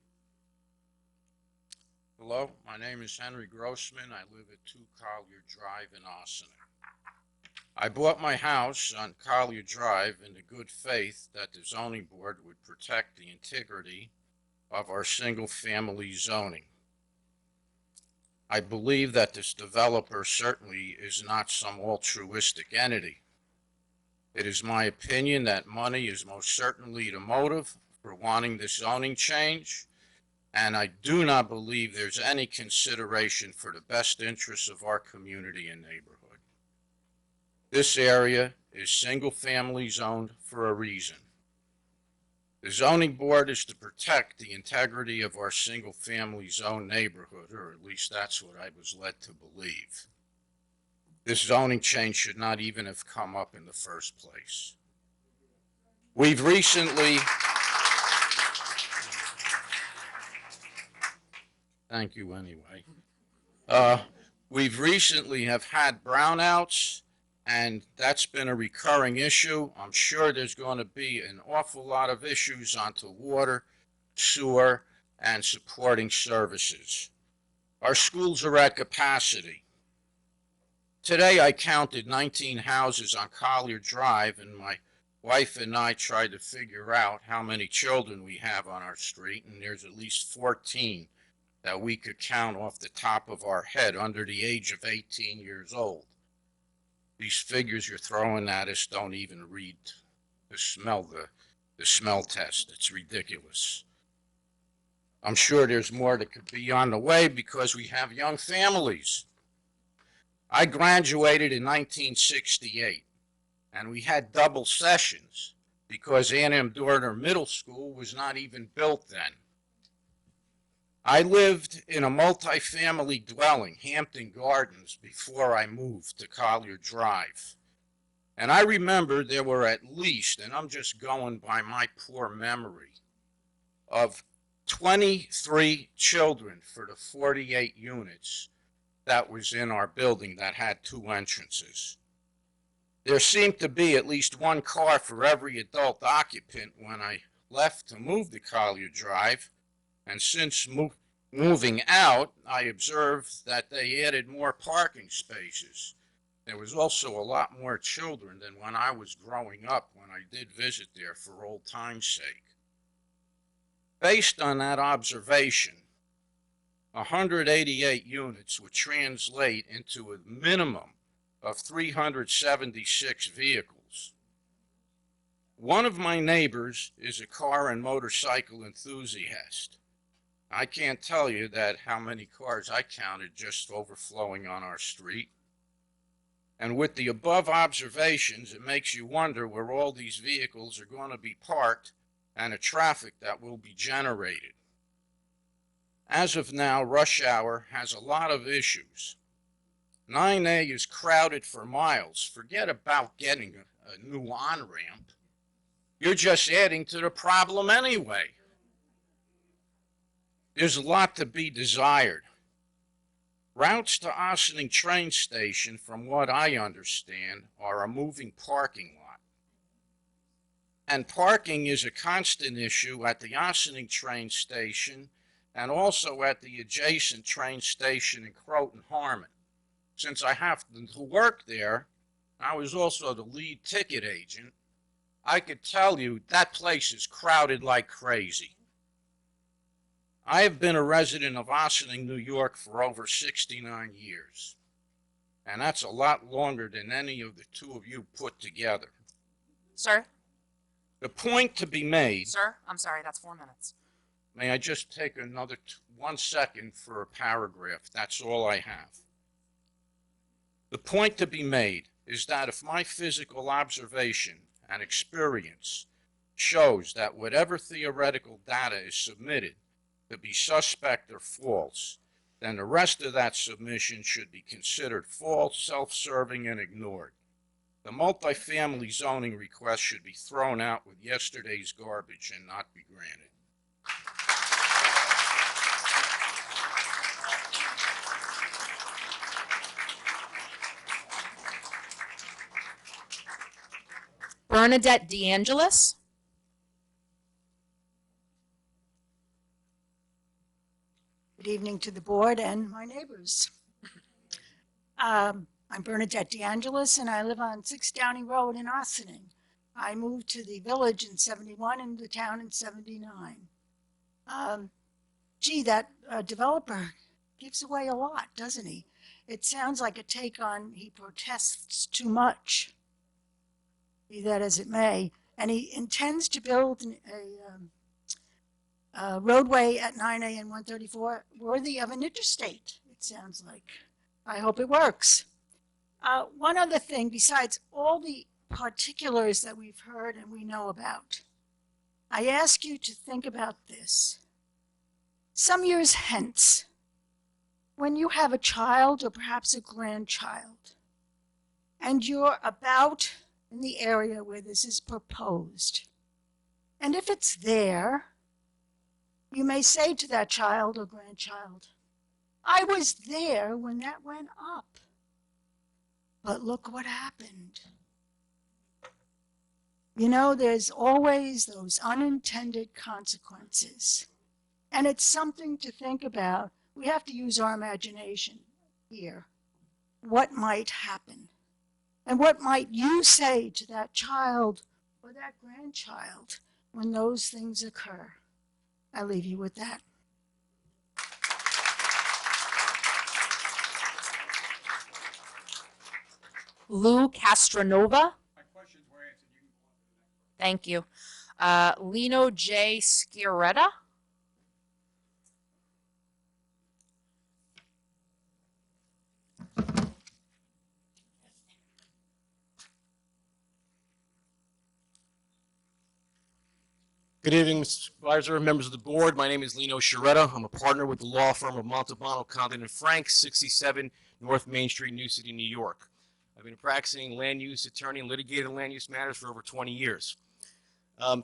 Hello, my name is Henry Grossman. I live at 2 Collier Drive in Ossining. I bought my house on Collier Drive in the good faith that the zoning board would protect the integrity of our single-family zoning. I believe that this developer certainly is not some altruistic entity. It is my opinion that money is most certainly the motive for wanting this zoning change, and I do not believe there's any consideration for the best interests of our community and neighborhood. This area is single-family zoned for a reason. The zoning board is to protect the integrity of our single-family zone neighborhood, or at least that's what I was led to believe. This zoning change should not even have come up in the first place. We've recently... Thank you anyway. We've recently have had brownouts, and that's been a recurring issue. I'm sure there's going to be an awful lot of issues onto water, sewer, and supporting services. Our schools are at capacity. Today I counted 19 houses on Collier Drive, and my wife and I tried to figure out how many children we have on our street, and there's at least 14 that we could count off the top of our head under the age of 18 years old. These figures you're throwing at us don't even read the smell test. It's ridiculous. I'm sure there's more that could be on the way because we have young families. I graduated in 1968, and we had double sessions because Ann M. Dorner Middle School was not even built then. I lived in a multifamily dwelling, Hampton Gardens, before I moved to Collier Drive. And I remember there were at least, and I'm just going by my poor memory, of 23 children for the 48 units that was in our building that had 2 entrances. There seemed to be at least 1 car for every adult occupant when I left to move to Collier Drive. And since moving out, I observed that they added more parking spaces. There was also a lot more children than when I was growing up, when I did visit there for old time's sake. Based on that observation, 188 units would translate into a minimum of 376 vehicles. One of my neighbors is a car and motorcycle enthusiast. I can't tell you that how many cars I counted just overflowing on our street. And with the above observations, it makes you wonder where all these vehicles are going to be parked and the traffic that will be generated. As of now, rush hour has a lot of issues. 9A is crowded for miles. Forget about getting a new on-ramp. You're just adding to the problem anyway. There's a lot to be desired. Routes to Ossining train station, from what I understand, are a moving parking lot. And parking is a constant issue at the Ossining train station and also at the adjacent train station in Croton Harmon. Since I have to work there, I was also the lead ticket agent. I could tell you that place is crowded like crazy. I have been a resident of Ossining, New York for over 69 years. And that's a lot longer than any of the two of you put together. Sir, The point to be made, sir, I'm sorry, that's 4 minutes. may I just take another 1 second for a paragraph? That's all I have. The point to be made is that if my physical observation and experience shows that whatever theoretical data is submitted to be suspect or false, then the rest of that submission should be considered false, self-serving, and ignored. The multifamily zoning request should be thrown out with yesterday's garbage and not be granted. Bernadette DeAngelis. Good evening to the board and my neighbors. I'm Bernadette DeAngelis, and I live on 6 Downey Road in Ossining. I moved to the village in 71 and the town in 79. Gee, that developer gives away a lot, doesn't he? It sounds like a take on he protests too much, be that as it may, and he intends to build a roadway at 9A and 134 worthy of an interstate, it sounds like. I hope it works. One other thing, besides all the particulars that we've heard and we know about, I ask you to think about this. Some years hence, when you have a child or perhaps a grandchild, and you're about in the area where this is proposed, and if it's there, you may say to that child or grandchild, I was there when that went up, but look what happened. You know, there's always those unintended consequences, and it's something to think about. We have to use our imagination here. What might happen? And what might you say to that child or that grandchild when those things occur? I leave you with that. Lou Castronova. My questions were answered. You can go on to the next one. Thank you. Lino J. Schiaretta. Good evening, Mr. Supervisor, members of the board. My name is Lino Sciaretta. I'm a partner with the law firm of Montalbano, Condon & Frank, 67 North Main Street, New City, New York. I've been a practicing land use attorney and litigated land use matters for over 20 years.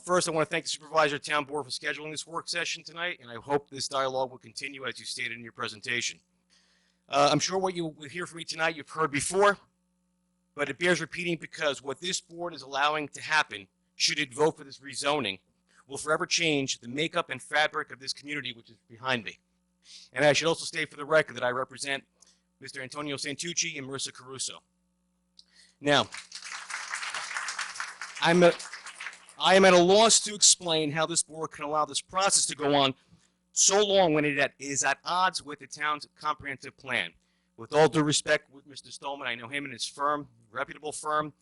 First, I want to thank the Supervisor and Town Board for scheduling this work session tonight, and I hope this dialogue will continue as you stated in your presentation. I'm sure what you will hear from me tonight you've heard before, but it bears repeating because what this board is allowing to happen, should it vote for this rezoning, will forever change the makeup and fabric of this community, which is behind me. And I should also state for the record that I represent Mr. Antonio Santucci and Marissa Caruso. Now, I am at a loss to explain how this board can allow this process to go on so long when it is at odds with the town's comprehensive plan. With all due respect with Mr. Stolman, I know him and his firm, reputable firm,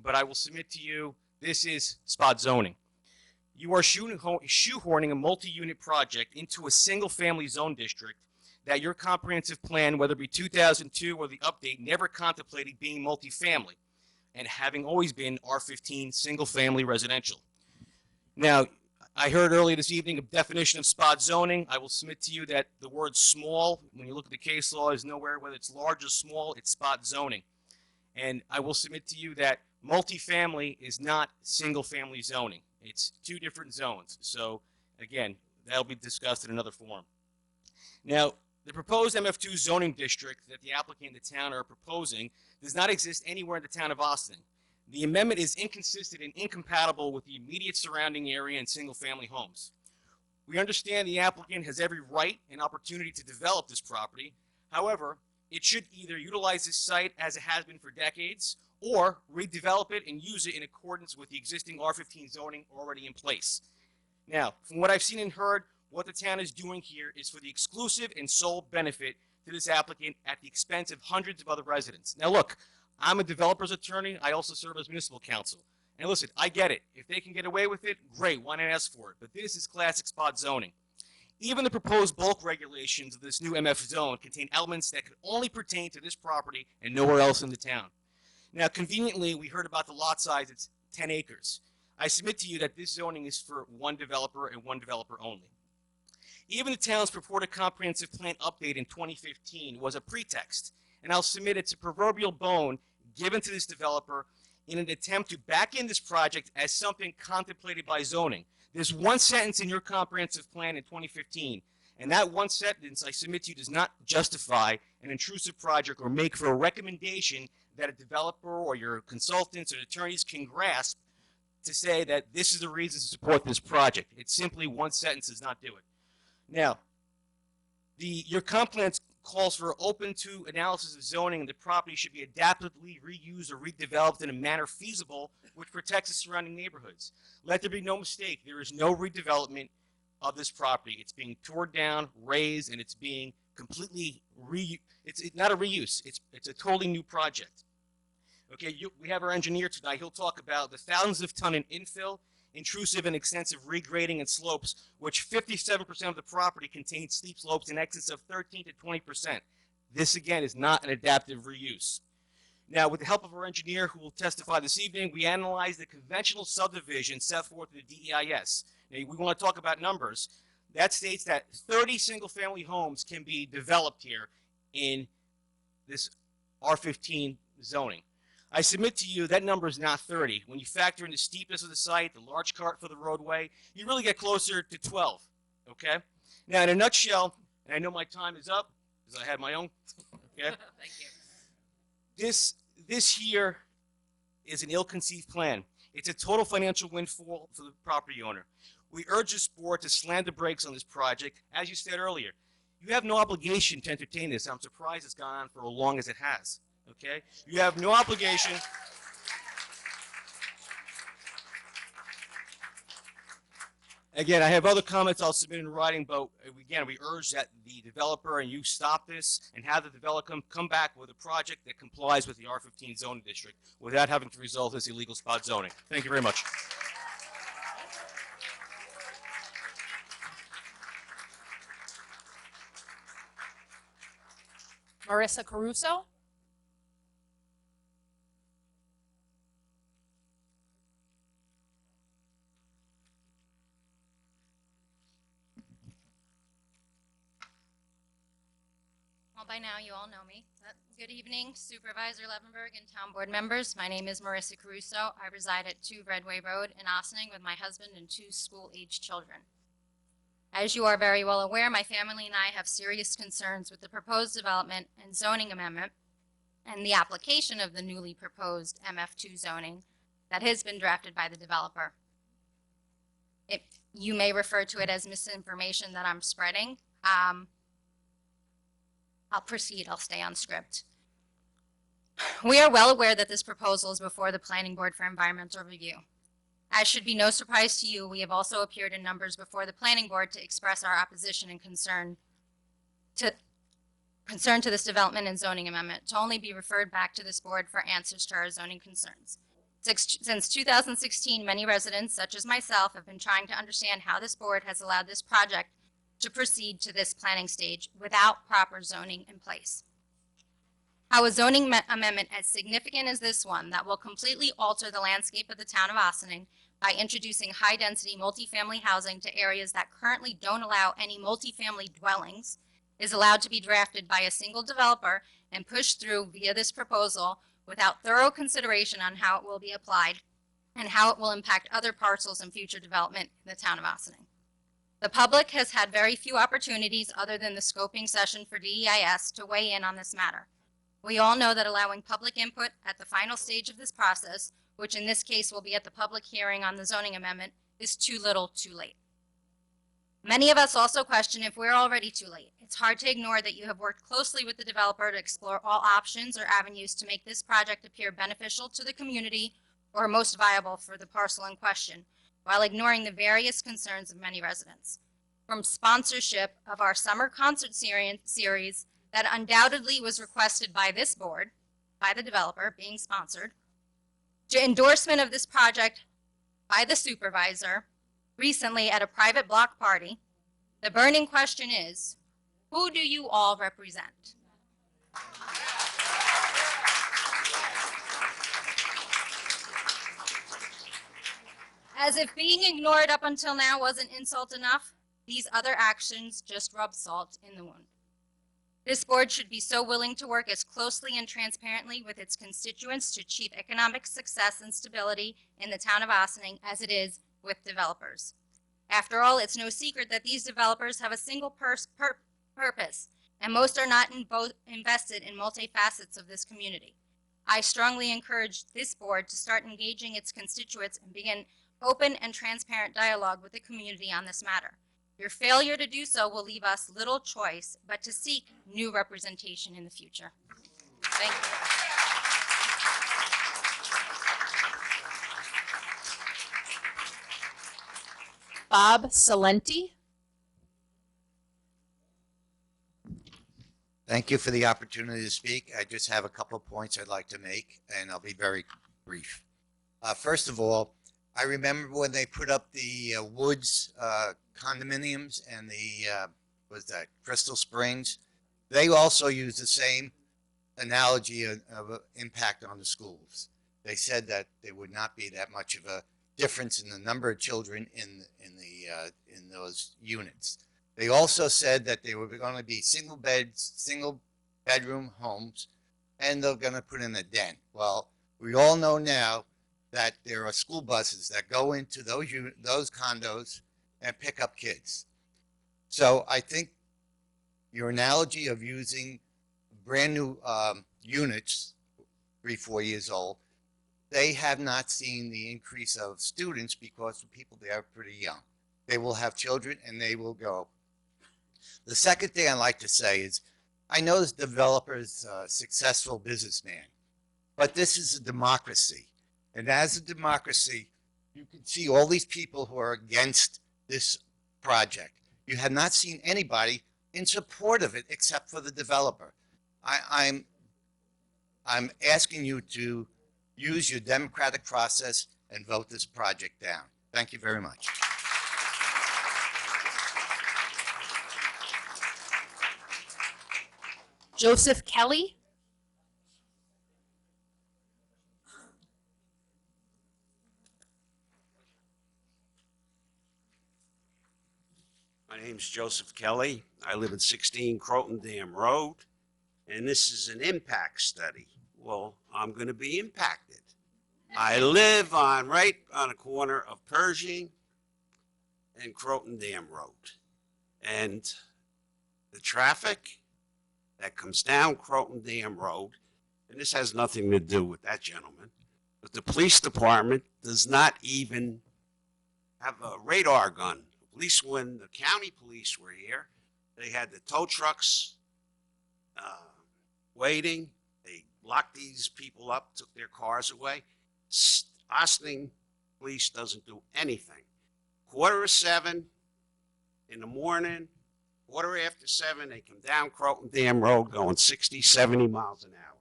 but I will submit to you, this is spot zoning. You are shoehorning a multi-unit project into a single-family zone district that your comprehensive plan, whether it be 2002 or the update, never contemplated being multifamily and having always been R15 single-family residential. Now, I heard earlier this evening a definition of spot zoning. I will submit to you that the word small, when you look at the case law, is nowhere, whether it's large or small, it's spot zoning. And I will submit to you that multifamily is not single-family zoning. It's two different zones. So, again, that'll be discussed in another forum. Now, the proposed MF2 zoning district that the applicant and the town are proposing does not exist anywhere in the town of Austin. The amendment is inconsistent and incompatible with the immediate surrounding area and single-family homes. We understand the applicant has every right and opportunity to develop this property. However, it should either utilize this site as it has been for decades or redevelop it and use it in accordance with the existing R15 zoning already in place. Now, from what I've seen and heard, what the town is doing here is for the exclusive and sole benefit to this applicant at the expense of hundreds of other residents. Now look, I'm a developer's attorney. I also serve as municipal counsel. And listen, I get it. If they can get away with it, great. Why not ask for it? But this is classic spot zoning. Even the proposed bulk regulations of this new MF zone contain elements that could only pertain to this property and nowhere else in the town. Now, conveniently, we heard about the lot size. It's 10 acres. I submit to you that this zoning is for one developer and one developer only. Even the town's purported comprehensive plan update in 2015 was a pretext, and I'll submit it's a proverbial bone given to this developer in an attempt to back in this project as something contemplated by zoning. There's one sentence in your comprehensive plan in 2015, and that one sentence I submit to you does not justify an intrusive project or make for a recommendation that a developer or your consultants or attorneys can grasp to say that this is the reason to support this project. It's simply one sentence does not do it. Now, your comp plan calls for open to analysis of zoning, and the property should be adaptively reused or redeveloped in a manner feasible which protects the surrounding neighborhoods. Let there be no mistake, there is no redevelopment of this property. It's being torn down, raised, and it's being completely it's not a reuse. It's a totally new project. Okay, we have our engineer tonight. He'll talk about the thousands of ton in infill, intrusive and extensive regrading and slopes, which 57% of the property contains steep slopes in excess of 13 to 20%. This, again, is not an adaptive reuse. Now, with the help of our engineer who will testify this evening, we analyzed the conventional subdivision set forth in the DEIS. Now, we want to talk about numbers. That states that 30 single-family homes can be developed here in this R15 zoning. I submit to you that number is not 30. When you factor in the steepness of the site, the large cart for the roadway, you really get closer to 12, okay? Now, in a nutshell, and I know my time is up, because I had my own, okay? Thank you. This here is an ill-conceived plan. It's a total financial windfall for the property owner. We urge this board to slam the brakes on this project. As you said earlier, you have no obligation to entertain this. I'm surprised it's gone on for as long as it has. Okay? You have no obligation. Again, I have other comments I'll submit in writing, but again, we urge that the developer and you stop this and have the developer come back with a project that complies with the R15 zoning district without having to resolve this illegal spot zoning. Thank you very much. Marissa Caruso. Well, by now you all know me. Good evening, Supervisor Levenberg and town board members. My name is Marissa Caruso. I reside at 2 Redway Road in Ossining with my husband and 2 school-aged children. As you are very well aware, my family and I have serious concerns with the proposed development and zoning amendment and the application of the newly proposed MF2 zoning that has been drafted by the developer. You may refer to it as misinformation that I'm spreading. I'll proceed. I'll stay on script. We are well aware that this proposal is before the Planning Board for Environmental Review. As should be no surprise to you, we have also appeared in numbers before the Planning Board to express our opposition and concern to this development and zoning amendment, to only be referred back to this board for answers to our zoning concerns. Since 2016, many residents, such as myself, have been trying to understand how this board has allowed this project to proceed to this planning stage without proper zoning in place. How a zoning amendment as significant as this one that will completely alter the landscape of the town of Ossining by introducing high-density multifamily housing to areas that currently don't allow any multifamily dwellings is allowed to be drafted by a single developer and pushed through via this proposal without thorough consideration on how it will be applied and how it will impact other parcels in future development in the town of Ossining. The public has had very few opportunities other than the scoping session for DEIS to weigh in on this matter. We all know that allowing public input at the final stage of this process, which in this case will be at the public hearing on the zoning amendment, is too little too late. Many of us also question if we're already too late. It's hard to ignore that you have worked closely with the developer to explore all options or avenues to make this project appear beneficial to the community or most viable for the parcel in question, while ignoring the various concerns of many residents. From sponsorship of our summer concert series that undoubtedly was requested by this board, by the developer being sponsored, to endorsement of this project by the supervisor recently at a private block party, the burning question is, who do you all represent? As if being ignored up until now wasn't insult enough, these other actions just rub salt in the wound. This board should be so willing to work as closely and transparently with its constituents to achieve economic success and stability in the town of Ossining as it is with developers. After all, it's no secret that these developers have a single purpose, and most are not invested in multifacets of this community. I strongly encourage this board to start engaging its constituents and begin open and transparent dialogue with the community on this matter. Your failure to do so will leave us little choice but to seek new representation in the future. Thank you. Bob Salenti. Thank you for the opportunity to speak. I just have a couple of points I'd like to make, and I'll be very brief. First of all, I remember when they put up the Woods condominiums and the, was that Crystal Springs? They also used the same analogy of impact on the schools. They said that there would not be that much of a difference in the number of children in those units. They also said that they were going to be single bedroom homes, and they're going to put in a den. Well, we all know now that there are school buses that go into those condos and pick up kids. So I think your analogy of using brand new units, 3-4 years old, they have not seen the increase of students because the people there are pretty young. They will have children and they will go. The second thing I'd like to say is, I know this developer is a successful businessman, but this is a democracy. And as a democracy, you can see all these people who are against this project. You have not seen anybody in support of it except for the developer. I'm asking you to use your democratic process and vote this project down. Thank you very much. Joseph Kelly. My name's Joseph Kelly. I live at 16 Croton Dam Road, and this is an impact study. Well, I'm going to be impacted. I live right on a corner of Pershing and Croton Dam Road. And the traffic that comes down Croton Dam Road, and this has nothing to do with that gentleman, but the police department does not even have a radar gun. At least when the county police were here, they had the tow trucks waiting. They locked these people up, took their cars away. Ossining police doesn't do anything. 6:45 in the morning, 7:15, they come down Croton Dam Road going 60, 70 miles an hour.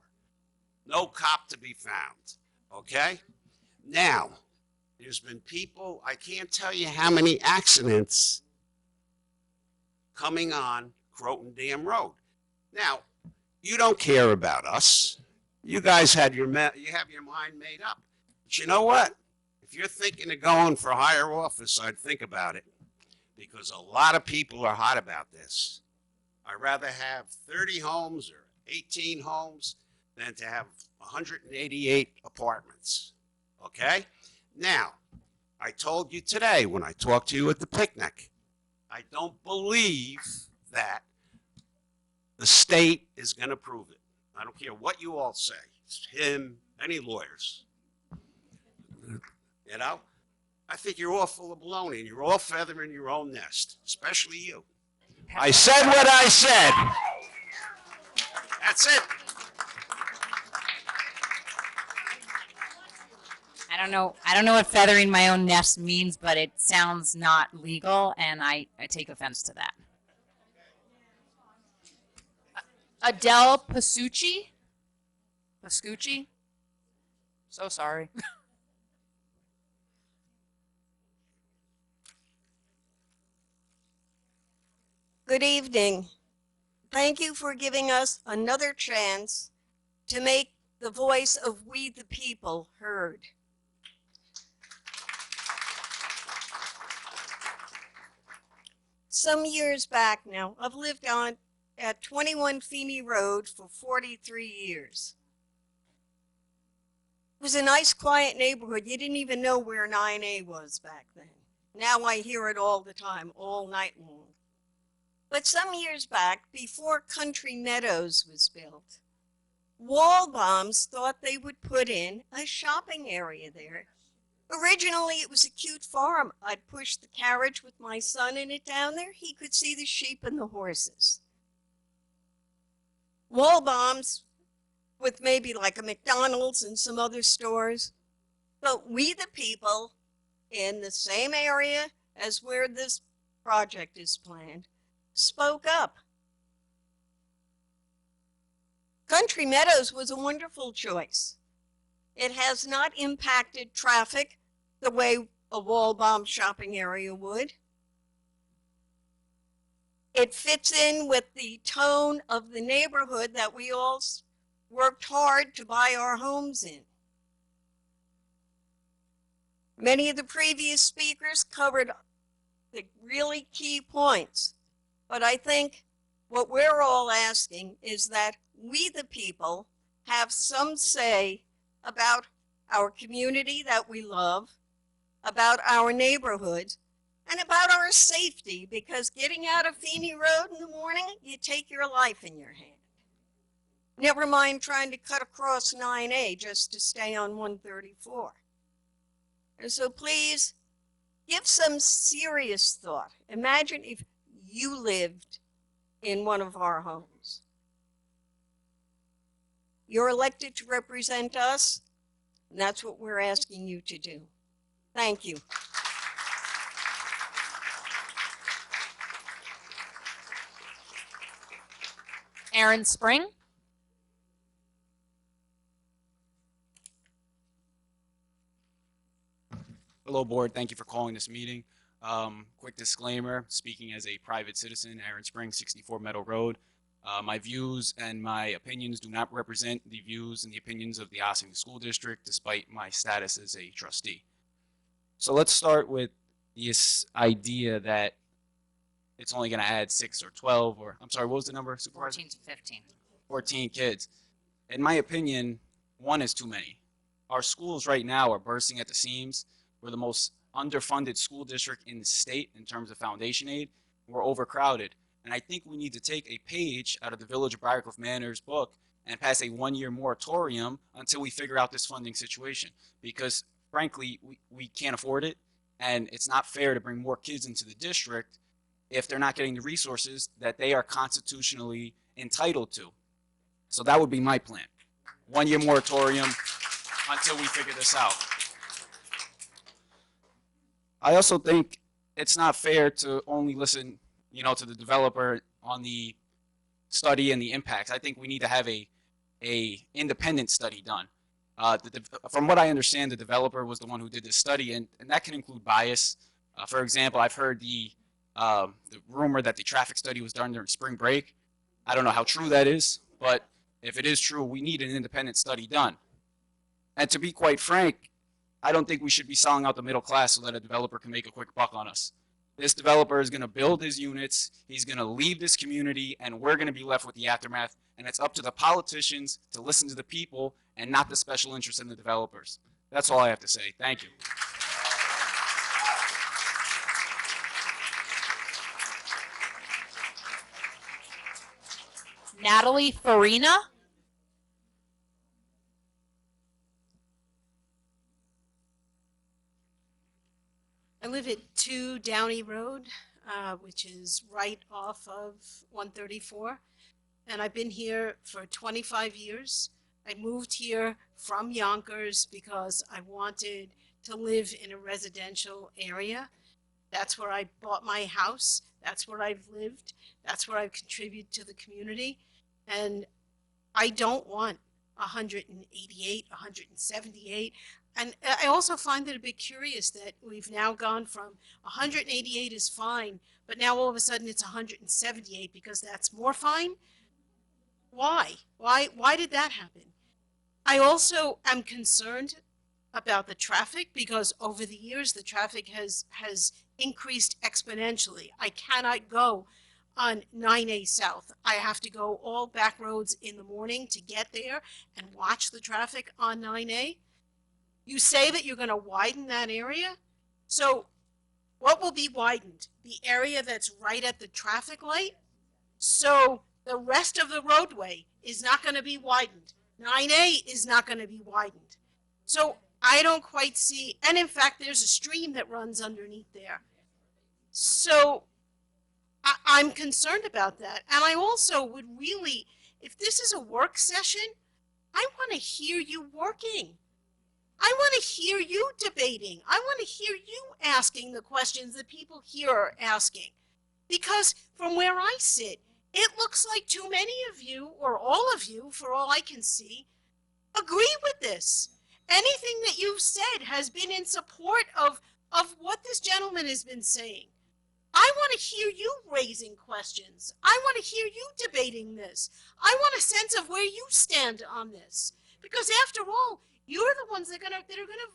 No cop to be found, okay? Now, there's been people, I can't tell you how many accidents coming on Croton Dam Road. Now, you don't care about us. You guys have your mind made up. But you know what? If you're thinking of going for higher office, I'd think about it, because a lot of people are hot about this. I'd rather have 30 homes or 18 homes than to have 188 apartments. Okay? Now, I told you today when I talked to you at the picnic, I don't believe that the state is going to prove it. I don't care what you all say. It's him, any lawyers. You know? I think you're all full of baloney, and you're all feathering your own nest, especially you. I said what I said. That's it. I don't know what feathering my own nest means, but it sounds not legal, and I take offense to that. Adele Pasucci? Pascucci? So sorry. Good evening. Thank you for giving us another chance to make the voice of we the people heard. Some years back now, I've lived on at 21 Feeney Road for 43 years. It was a nice, quiet neighborhood. You didn't even know where 9A was back then. Now I hear it all the time, all night long. But some years back, before Country Meadows was built, Walbaums thought they would put in a shopping area there. Originally, it was a cute farm. I'd push the carriage with my son in it down there. He could see the sheep and the horses. Walbaums, with maybe like a McDonald's and some other stores. But we the people in the same area as where this project is planned spoke up. Country Meadows was a wonderful choice. It has not impacted traffic the way a Walbaum shopping area would. It fits in with the tone of the neighborhood that we all worked hard to buy our homes in. Many of the previous speakers covered the really key points, but I think what we're all asking is that we the people have some say about our community that we love, about our neighborhoods, and about our safety, because getting out of Feeney Road in the morning, you take your life in your hand. Never mind trying to cut across 9A just to stay on 134. And so please, give some serious thought. Imagine if you lived in one of our homes. You're elected to represent us, and that's what we're asking you to do. Thank you. Aaron Spring? Hello, board. Thank you for calling this meeting. Quick disclaimer, speaking as a private citizen, Aaron Spring, 64 Meadow Road. My views and my opinions do not represent the views and the opinions of the Ossining School District, despite my status as a trustee. So let's start with this idea that it's only going to add 6 or 12, or I'm sorry, what was the number, Supervisor? 14 to 15. 14 kids. In my opinion, 1 is too many. Our schools right now are bursting at the seams. We're the most underfunded school district in the state in terms of foundation aid. We're overcrowded. And I think we need to take a page out of the Village of Briarcliff Manor's book and pass a 1-year moratorium until we figure out this funding situation. Because frankly, we can't afford it. And it's not fair to bring more kids into the district if they're not getting the resources that they are constitutionally entitled to. So that would be my plan. 1-year moratorium until we figure this out. I also think it's not fair to only listen, to the developer on the study and the impacts. I think we need to have a independent study done. From what I understand, the developer was the one who did this study, and that can include bias. For example, I've heard the The rumor that the traffic study was done during spring break, I don't know how true that is, but if it is true, we need an independent study done. And to be quite frank, I don't think we should be selling out the middle class so that a developer can make a quick buck on us. This developer is going to build his units, he's going to leave this community, and we're going to be left with the aftermath. And it's up to the politicians to listen to the people and not the special interests in the developers. That's all I have to say. Thank you. Natalie Farina. I live at 2 Downey Road, which is right off of 134. And I've been here for 25 years. I moved here from Yonkers because I wanted to live in a residential area. That's where I bought my house. That's where I've lived. That's where I've contributed to the community. And I don't want 188, 178. And I also find it a bit curious that we've now gone from 188 is fine, but now all of a sudden it's 178 because that's more fine. Why? Why did that happen? I also am concerned about the traffic because over the years the traffic has increased exponentially. I cannot go on 9A South. I have to go all back roads in the morning to get there and watch the traffic on 9A. You say that you're going to widen that area. So what will be widened? The area that's right at the traffic light? So the rest of the roadway is not going to be widened. 9A is not going to be widened. So I don't quite see, and in fact, there's a stream that runs underneath there. So I'm concerned about that. And I also would really, if this is a work session, I want to hear you working. I want to hear you debating. I want to hear you asking the questions that people here are asking. Because from where I sit, it looks like too many of you, or all of you, for all I can see, agree with this. Anything that you've said has been in support of what this gentleman has been saying. I want to hear you raising questions. I want to hear you debating this. I want a sense of where you stand on this. Because after all, you're the ones that are gonna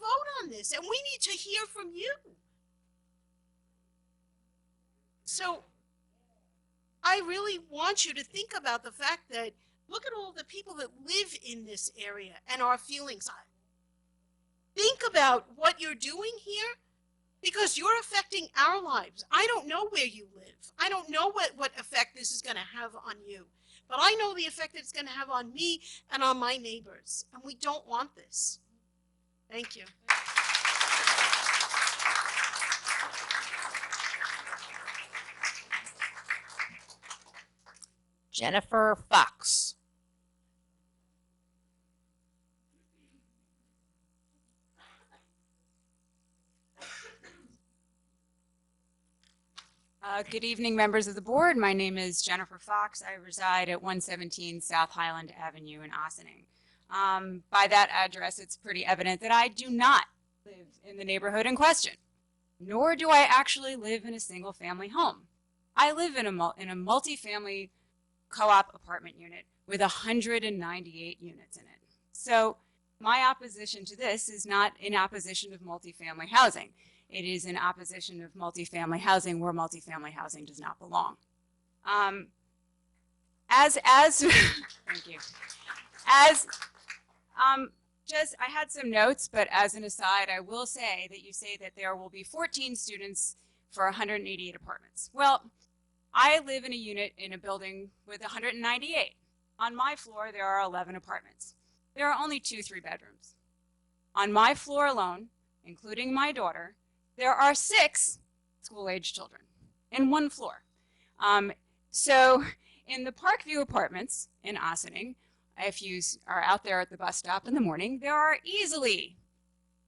vote on this, and we need to hear from you. So I really want you to think about the fact that look at all the people that live in this area and our feelings. Think about what you're doing here because you're affecting our lives. I don't know where you live. I don't know what effect this is going to have on you. But I know the effect it's going to have on me and on my neighbors. And we don't want this. Thank you. Jennifer Fox. Good evening, members of the board. My name is Jennifer Fox. I reside at 117 South Highland Avenue in Ossining. By that address, it's pretty evident that I do not live in the neighborhood in question, nor do I actually live in a single-family home. I live in a multifamily co-op apartment unit with 198 units in it. So my opposition to this is not in opposition of multifamily housing. It is in opposition of multifamily housing where multifamily housing does not belong. Thank you. I had some notes, but as an aside, I will say that you say that there will be 14 students for 188 apartments. Well, I live in a unit in a building with 198. On my floor, there are 11 apartments. There are only 2 3-bedrooms. On my floor alone, including my daughter, there are 6 school-age children in one floor. So in the Parkview Apartments in Ossining, if you are out there at the bus stop in the morning, there are easily,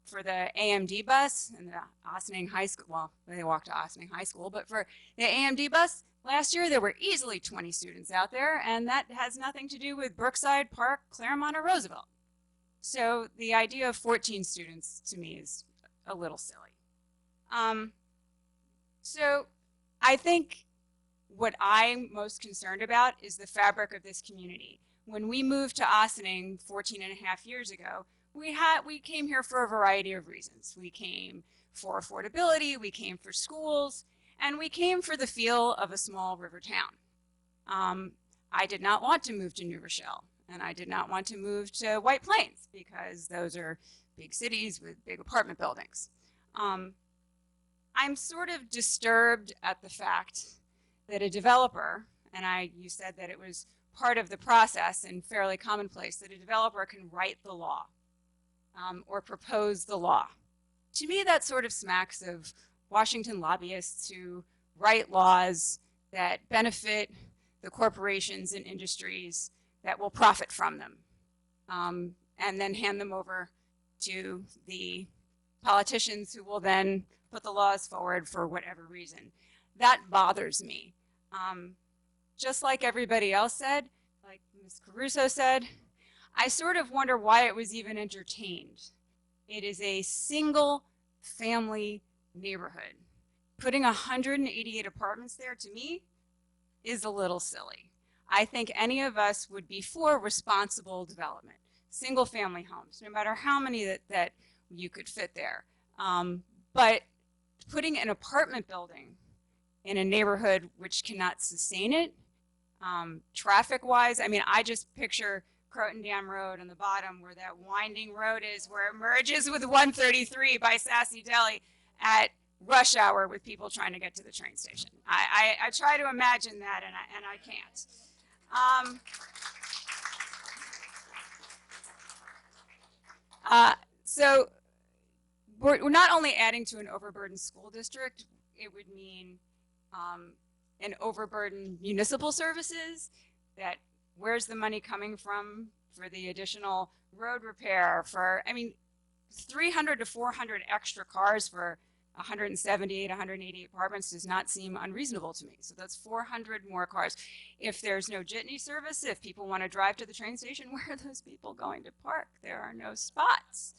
for the AMD bus and the Ossining High School, well, they walk to Ossining High School, but for the AMD bus, last year there were easily 20 students out there, and that has nothing to do with Brookside, Park, Claremont, or Roosevelt. So the idea of 14 students to me is a little silly. So I think what I'm most concerned about is the fabric of this community. When we moved to Ossining 14 and a half years ago, we came here for a variety of reasons. We came for affordability, we came for schools, and we came for the feel of a small river town. I did not want to move to New Rochelle, and I did not want to move to White Plains because those are big cities with big apartment buildings. I'm sort of disturbed at the fact that a developer, and you said that it was part of the process and fairly commonplace, that a developer can write the law or propose the law. To me, that sort of smacks of Washington lobbyists who write laws that benefit the corporations and industries that will profit from them, and then hand them over to the politicians who will then put the laws forward for whatever reason. That bothers me. Just like everybody else said, like Ms. Caruso said, I sort of wonder why it was even entertained. It is a single family neighborhood. Putting 188 apartments there, to me, is a little silly. I think any of us would be for responsible development, single family homes, no matter how many that you could fit there. But putting an apartment building in a neighborhood which cannot sustain it, traffic-wise, I mean, I just picture Croton Dam Road on the bottom where that winding road is, where it merges with 133 by Sassy Deli at rush hour with people trying to get to the train station. I try to imagine that, and I can't. So we're not only adding to an overburdened school district, it would mean an overburdened municipal services. That where's the money coming from for the additional road repair, for, I mean, 300 to 400 extra cars for 178, 180 apartments does not seem unreasonable to me. So that's 400 more cars. If there's no jitney service, if people want to drive to the train station, where are those people going to park? There are no spots.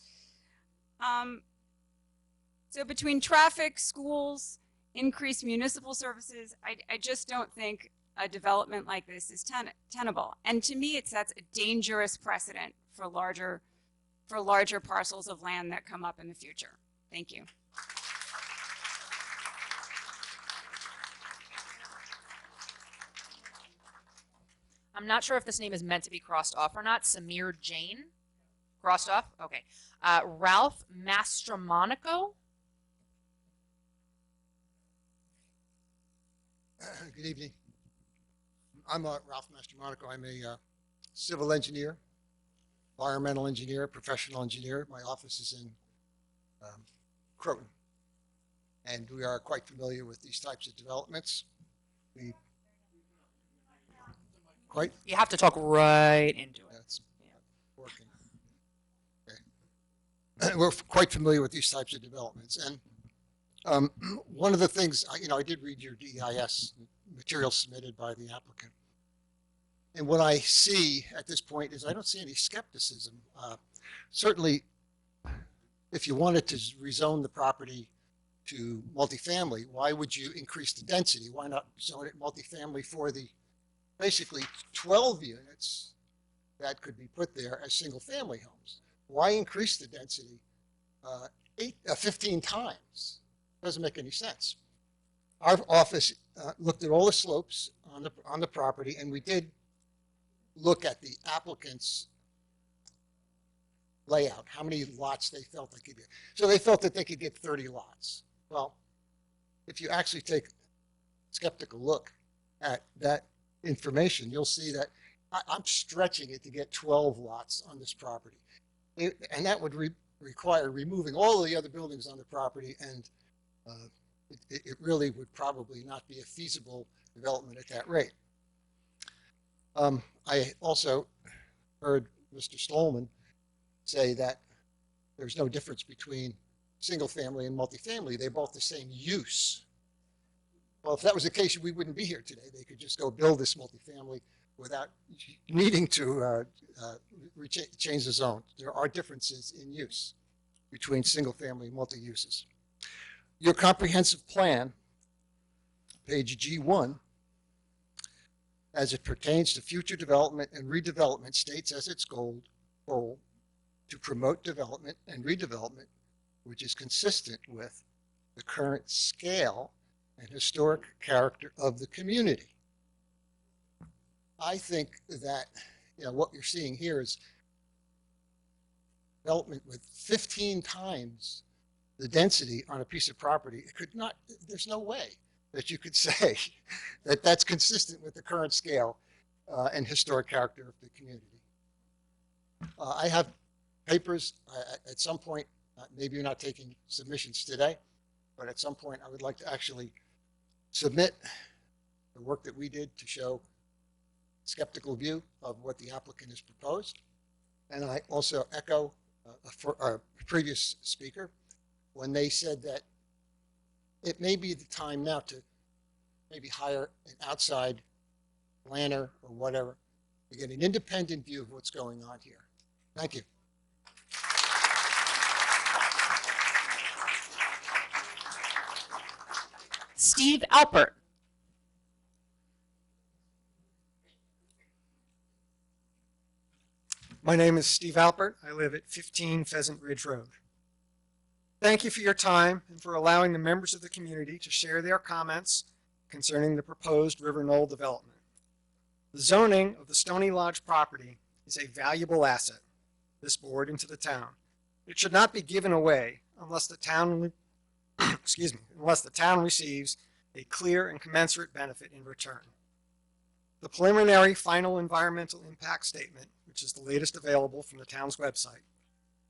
So between traffic, schools, increased municipal services, I just don't think a development like this is tenable. And to me, it sets a dangerous precedent for larger parcels of land that come up in the future. Thank you. I'm not sure if this name is meant to be crossed off or not. Samir Jain. Crossed off? Okay. Ralph Mastromonico. Good evening. I'm Ralph Mastromonico. I'm a civil engineer, environmental engineer, professional engineer. My office is in Croton. And we are quite familiar with these types of developments. You have to talk right into it. That's working. Okay. We're quite familiar with these types of developments. And one of the things, I did read your DEIS material submitted by the applicant. And what I see at this point is I don't see any skepticism. Certainly, if you wanted to rezone the property to multifamily, why would you increase the density? Why not zone it multifamily for the basically 12 units that could be put there as single family homes? Why increase the density 15 times? Doesn't make any sense. Our office looked at all the slopes on the property, and we did look at the applicant's layout, how many lots they felt they could get. So they felt that they could get 30 lots. Well, if you actually take a skeptical look at that information, you'll see that I'm stretching it to get 12 lots on this property. And that would require removing all of the other buildings on the property, and it really would probably not be a feasible development at that rate. I also heard Mr. Stolman say that there's no difference between single family and multifamily. They're both the same use. Well, if that was the case, we wouldn't be here today. They could just go build this multifamily without needing to change the zone. There are differences in use between single family and multi-uses. Your comprehensive plan, page G1, as it pertains to future development and redevelopment, states as its goal to promote development and redevelopment, which is consistent with the current scale and historic character of the community. I think that what you're seeing here is development with 15 times the density on a piece of property. It could not, there's no way that you could say that that's consistent with the current scale and historic character of the community. I have papers at some point, maybe you're not taking submissions today, but at some point I would like to actually submit the work that we did to show skeptical view of what the applicant has proposed. And I also echo a previous speaker when they said that it may be the time now to maybe hire an outside planner or whatever to get an independent view of what's going on here. Thank you. Steve Alpert. My name is Steve Alpert. I live at 15 Pheasant Ridge Road. Thank you for your time and for allowing the members of the community to share their comments concerning the proposed River Knoll development. The zoning of the Stony Lodge property is a valuable asset, this board and to the town. It should not be given away unless the town, unless the town receives a clear and commensurate benefit in return. The preliminary final environmental impact statement, which is the latest available from the town's website,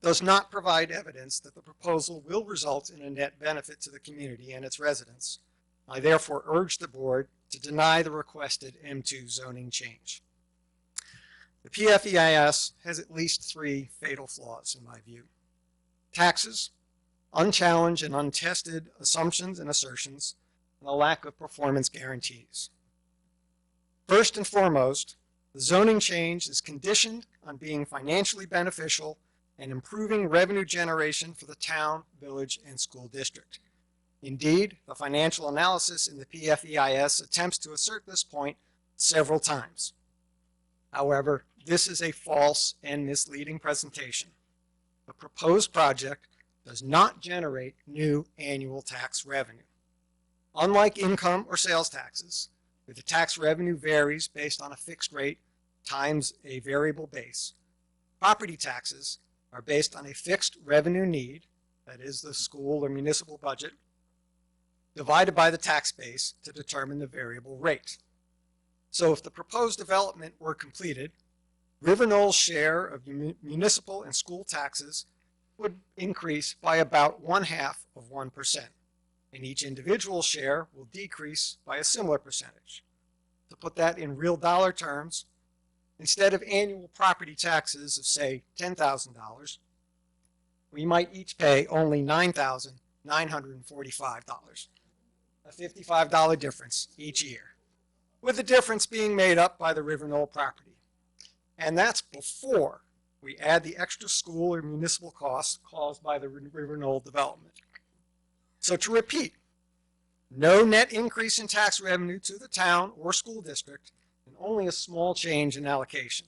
does not provide evidence that the proposal will result in a net benefit to the community and its residents. I therefore urge the board to deny the requested M2 zoning change. The PFEIS has at least 3 fatal flaws in my view. Taxes, unchallenged and untested assumptions and assertions, and a lack of performance guarantees. First and foremost, the zoning change is conditioned on being financially beneficial and improving revenue generation for the town, village, and school district. Indeed, the financial analysis in the PFEIS attempts to assert this point several times. However, this is a false and misleading presentation. The proposed project does not generate new annual tax revenue. Unlike income or sales taxes, where the tax revenue varies based on a fixed rate times a variable base, property taxes are based on a fixed revenue need, that is the school or municipal budget, divided by the tax base to determine the variable rate. So if the proposed development were completed, River Knoll's share of municipal and school taxes would increase by about 0.5%, and each individual share will decrease by a similar percentage. To put that in real dollar terms, instead of annual property taxes of, say, $10,000, we might each pay only $9,945, a $55 difference each year, with the difference being made up by the River Knoll property. And that's before we add the extra school or municipal costs caused by the River Knoll development. So to repeat, no net increase in tax revenue to the town or school district, and only a small change in allocation.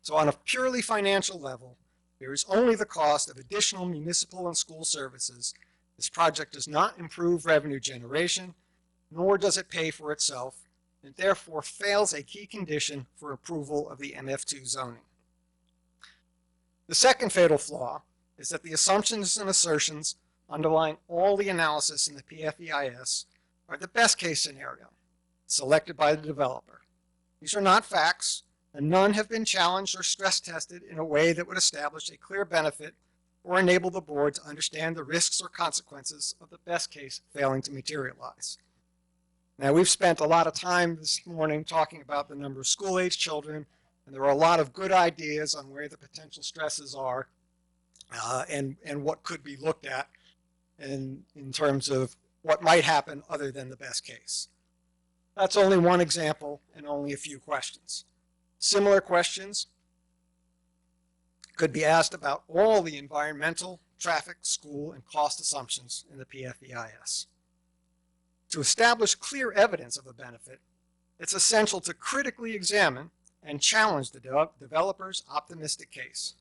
So on a purely financial level, there is only the cost of additional municipal and school services. This project does not improve revenue generation, nor does it pay for itself, and therefore fails a key condition for approval of the MF2 zoning. The second fatal flaw is that the assumptions and assertions underlying all the analysis in the PFEIS are the best case scenario selected by the developer. These are not facts, and none have been challenged or stress tested in a way that would establish a clear benefit or enable the board to understand the risks or consequences of the best case failing to materialize. Now, we've spent a lot of time this morning talking about the number of school-age children, and there are a lot of good ideas on where the potential stresses are and what could be looked at in terms of what might happen other than the best case. That's only one example and only a few questions. Similar questions could be asked about all the environmental, traffic, school, and cost assumptions in the PFEIS. To establish clear evidence of a benefit, it's essential to critically examine and challenge the developer's optimistic case.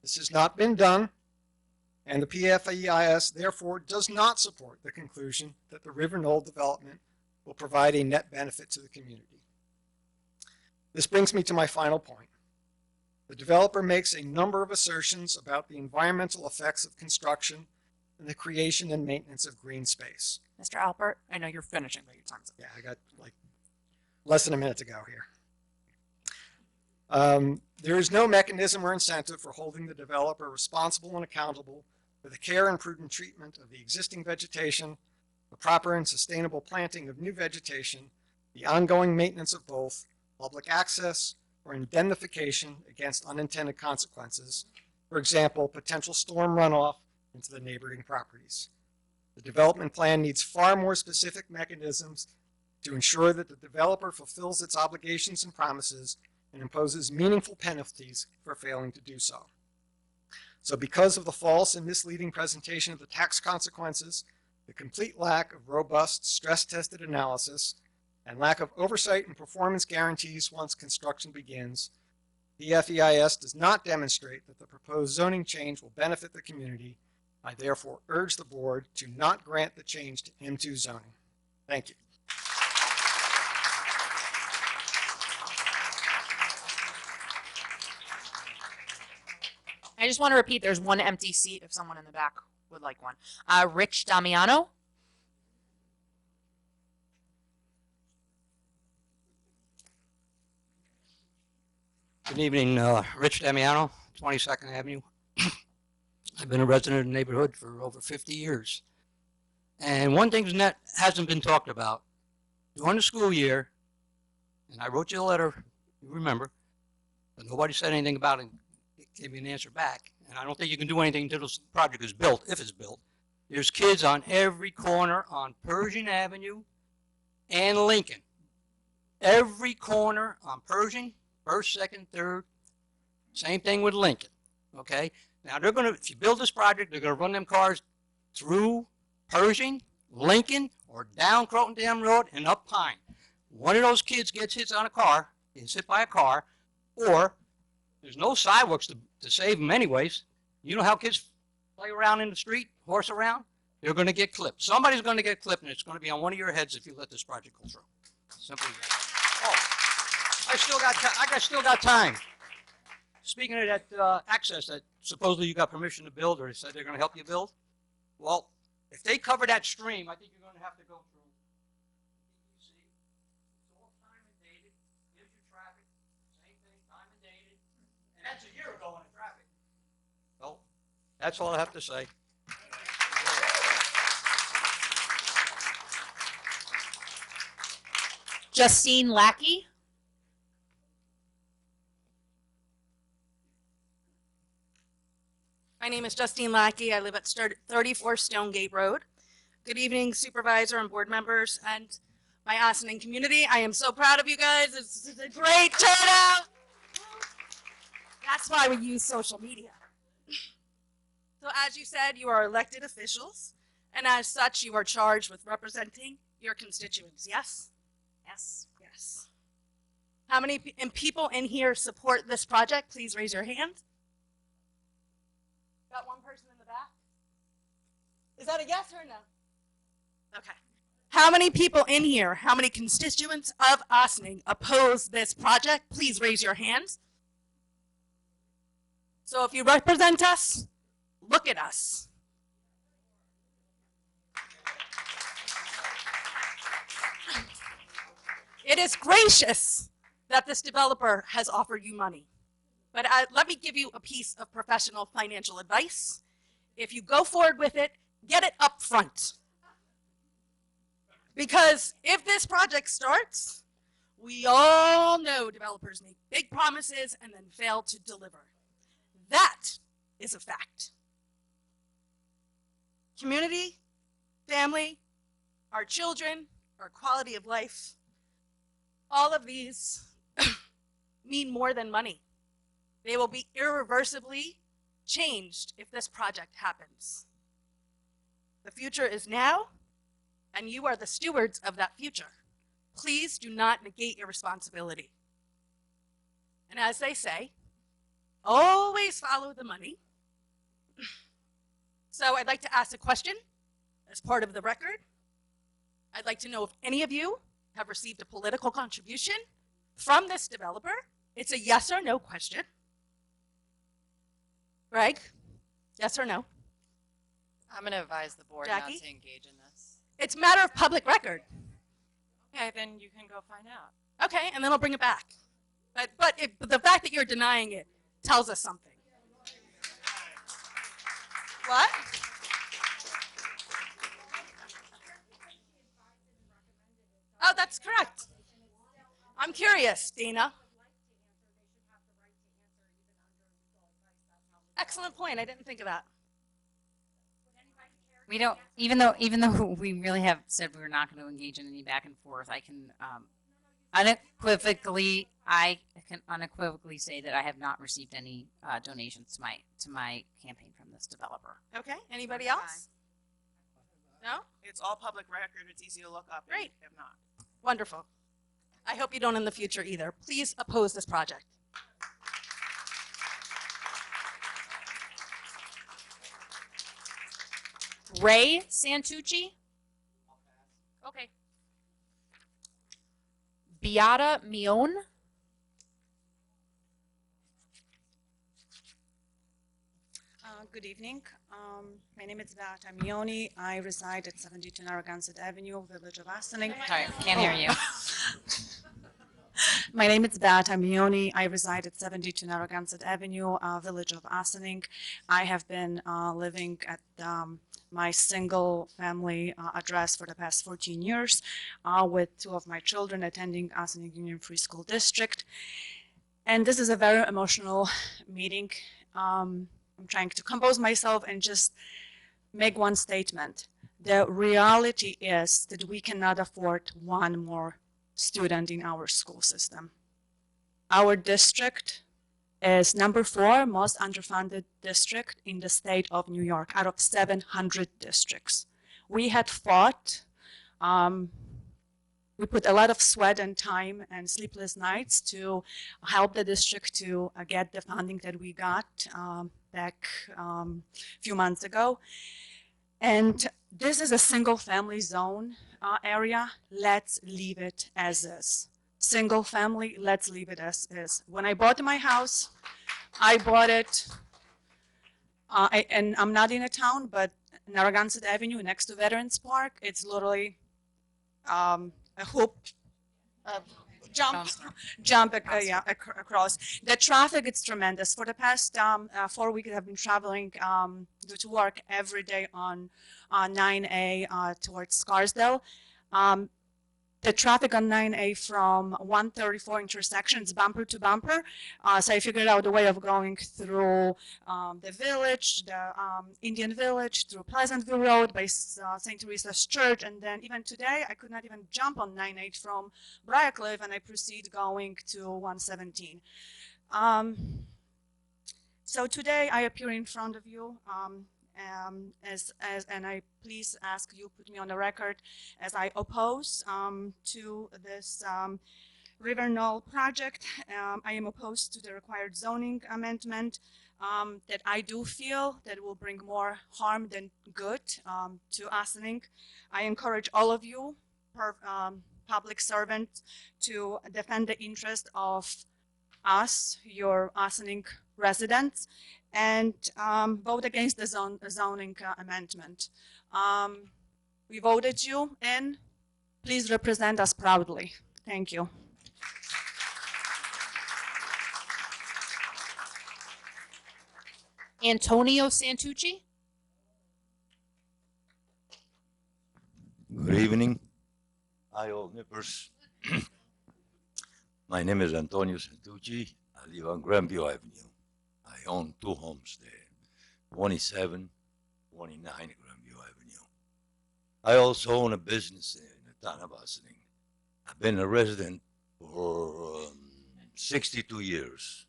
This has not been done, and the PFEIS therefore does not support the conclusion that the River Knoll development will provide a net benefit to the community. This brings me to my final point. The developer makes a number of assertions about the environmental effects of construction and the creation and maintenance of green space. Mr. Alpert, I know you're finishing, but your time's up. Yeah, I got like less than a minute to go here. There is no mechanism or incentive for holding the developer responsible and accountable for the care and prudent treatment of the existing vegetation, the proper and sustainable planting of new vegetation, the ongoing maintenance of both, public access, or indemnification against unintended consequences, for example, potential storm runoff into the neighboring properties. The development plan needs far more specific mechanisms to ensure that the developer fulfills its obligations and promises and imposes meaningful penalties for failing to do so. So because of the false and misleading presentation of the tax consequences, the complete lack of robust stress-tested analysis, and lack of oversight and performance guarantees once construction begins, the FEIS does not demonstrate that the proposed zoning change will benefit the community. I therefore urge the board to not grant the change to M2 zoning. Thank you. I just want to repeat, there's one empty seat if someone in the back would like one. Rich Damiano. Good evening, Rich Damiano, 22nd Avenue. I've been a resident of the neighborhood for over 50 years. And one thing that hasn't been talked about, during the school year, and I wrote you a letter, you remember, but nobody said anything about it, gave me an answer back. And I don't think you can do anything until this project is built, if it's built. There's kids on every corner on Pershing Avenue and Lincoln. Every corner on Pershing, first, second, third, same thing with Lincoln, okay? Now they're gonna, if you build this project, they're gonna run them cars through Pershing, Lincoln, or down Croton Dam Road and up Pine. One of those kids gets hit on a car, gets hit by a car, or there's no sidewalks to save them anyways. You know how kids play around in the street, horse around? They're gonna get clipped. Somebody's gonna get clipped, and it's gonna be on one of your heads if you let this project go through. Simply that. Oh, I still got time. Speaking of that access that supposedly you got permission to build, or they said they're going to help you build, well, if they cover that stream, I think you're going to have to go through. You see, it's all time and dated, gives you traffic, same thing, time and dated, and that's a year ago in the traffic. So that's all I have to say. Justine Lackey. My name is Justine Lackey. I live at 34 Stonegate Road. Good evening, supervisor and board members and my Ossining community. I am so proud of you guys. It's a great turnout. That's why we use social media. So as you said, you are elected officials, and as such, you are charged with representing your constituents, yes? Yes. Yes. How many people in here support this project? Please raise your hand. Got one person in the back? Is that a yes or a no? Okay. How many people in here, how many constituents of Ossining oppose this project? Please raise your hands. So if you represent us, look at us. It is gracious that this developer has offered you money. But let me give you a piece of professional financial advice. If you go forward with it, get it up front. Because if this project starts, we all know developers make big promises and then fail to deliver. That is a fact. Community, family, our children, our quality of life, all of these mean more than money. They will be irreversibly changed if this project happens. The future is now, and you are the stewards of that future. Please do not negate your responsibility. And as they say, always follow the money. So I'd like to ask a question as part of the record. I'd like to know if any of you have received a political contribution from this developer. It's a yes or no question. Greg, yes or no? I'm going to advise the board Jackie? not to engage in this. It's a matter of public record. Okay, then you can go find out. Okay, and then I'll bring it back. But the fact that you're denying it tells us something. What? Oh, that's correct. I'm curious, Dina. Excellent point. I didn't think of that. We don't, even though we really have said we're not going to engage in any back and forth, I can unequivocally say that I have not received any donations to my campaign from this developer. Okay, anybody else? No? It's all public record. It's easy to look up. Great. If not. Wonderful. I hope you don't in the future either. Please oppose this project. Ray Santucci? Okay. Beata Mion? Good evening. My name is Beata Mioni. I reside at 72 Narragansett Avenue, Village of Ossining. Sorry, can't hear you. My name is Beata Mioni. I reside at 72 Narragansett Avenue, Village of Ossining. I have been living at my single family address for the past 14 years with two of my children attending Ossining Union Free School District. And this is a very emotional meeting. I'm trying to compose myself and just make one statement. The reality is that we cannot afford one more student in our school system. Our district is number 4 most underfunded district in the state of New York out of 700 districts. We had fought, we put a lot of sweat and time and sleepless nights to help the district to get the funding that we got back a few months ago. And this is a single family zone area. Let's leave it as is. Single family, let's leave it as is. When I bought my house, I bought it, and I'm not in a town, but Narragansett Avenue next to Veterans Park, it's literally a hoop, jump across. The traffic is tremendous. For the past 4 weeks, I've been traveling to work every day on 9A towards Scarsdale. The traffic on 9A from 134 intersection is bumper to bumper. So I figured out a way of going through the village, the Indian Village, through Pleasantville Road by St. Teresa's Church. And then even today, I could not even jump on 9A from Briarcliff, and I proceed going to 117. So today I appear in front of you and I please ask you put me on the record as I oppose to this River Knoll project. I am opposed to the required zoning amendment that I do feel that will bring more harm than good to Ossining. I encourage all of you, public servants, to defend the interest of us, your Ossining residents, and vote against the zoning amendment. We voted you in. Please represent us proudly. Thank you. Antonio Santucci? Good evening. Hi, all nippers. My name is Antonio Santucci. I live on Grandview Avenue. I own 2 homes there, 27, 29 Grandview Avenue. I also own a business there in the town of Ossining. I've been a resident for 62 years.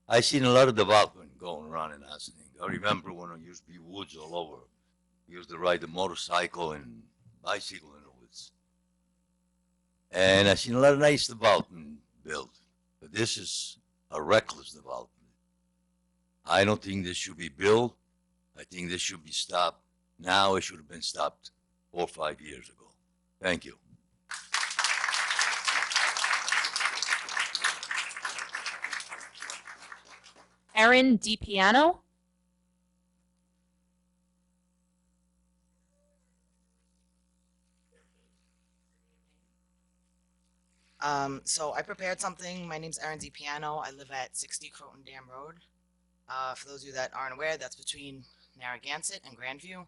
I've seen a lot of development going around in Ossining. I remember when there used to be woods all over. We used to ride the motorcycle and bicycle in the woods. And I seen a lot of nice development built, but this is a reckless development. I don't think this should be built. I think this should be stopped. Now it should have been stopped 4 or 5 years ago. Thank you. Erin DiPiano. So I prepared something. My name's Erin DiPiano. I live at 60 Croton Dam Road. For those of you that aren't aware, that's between Narragansett and Grandview.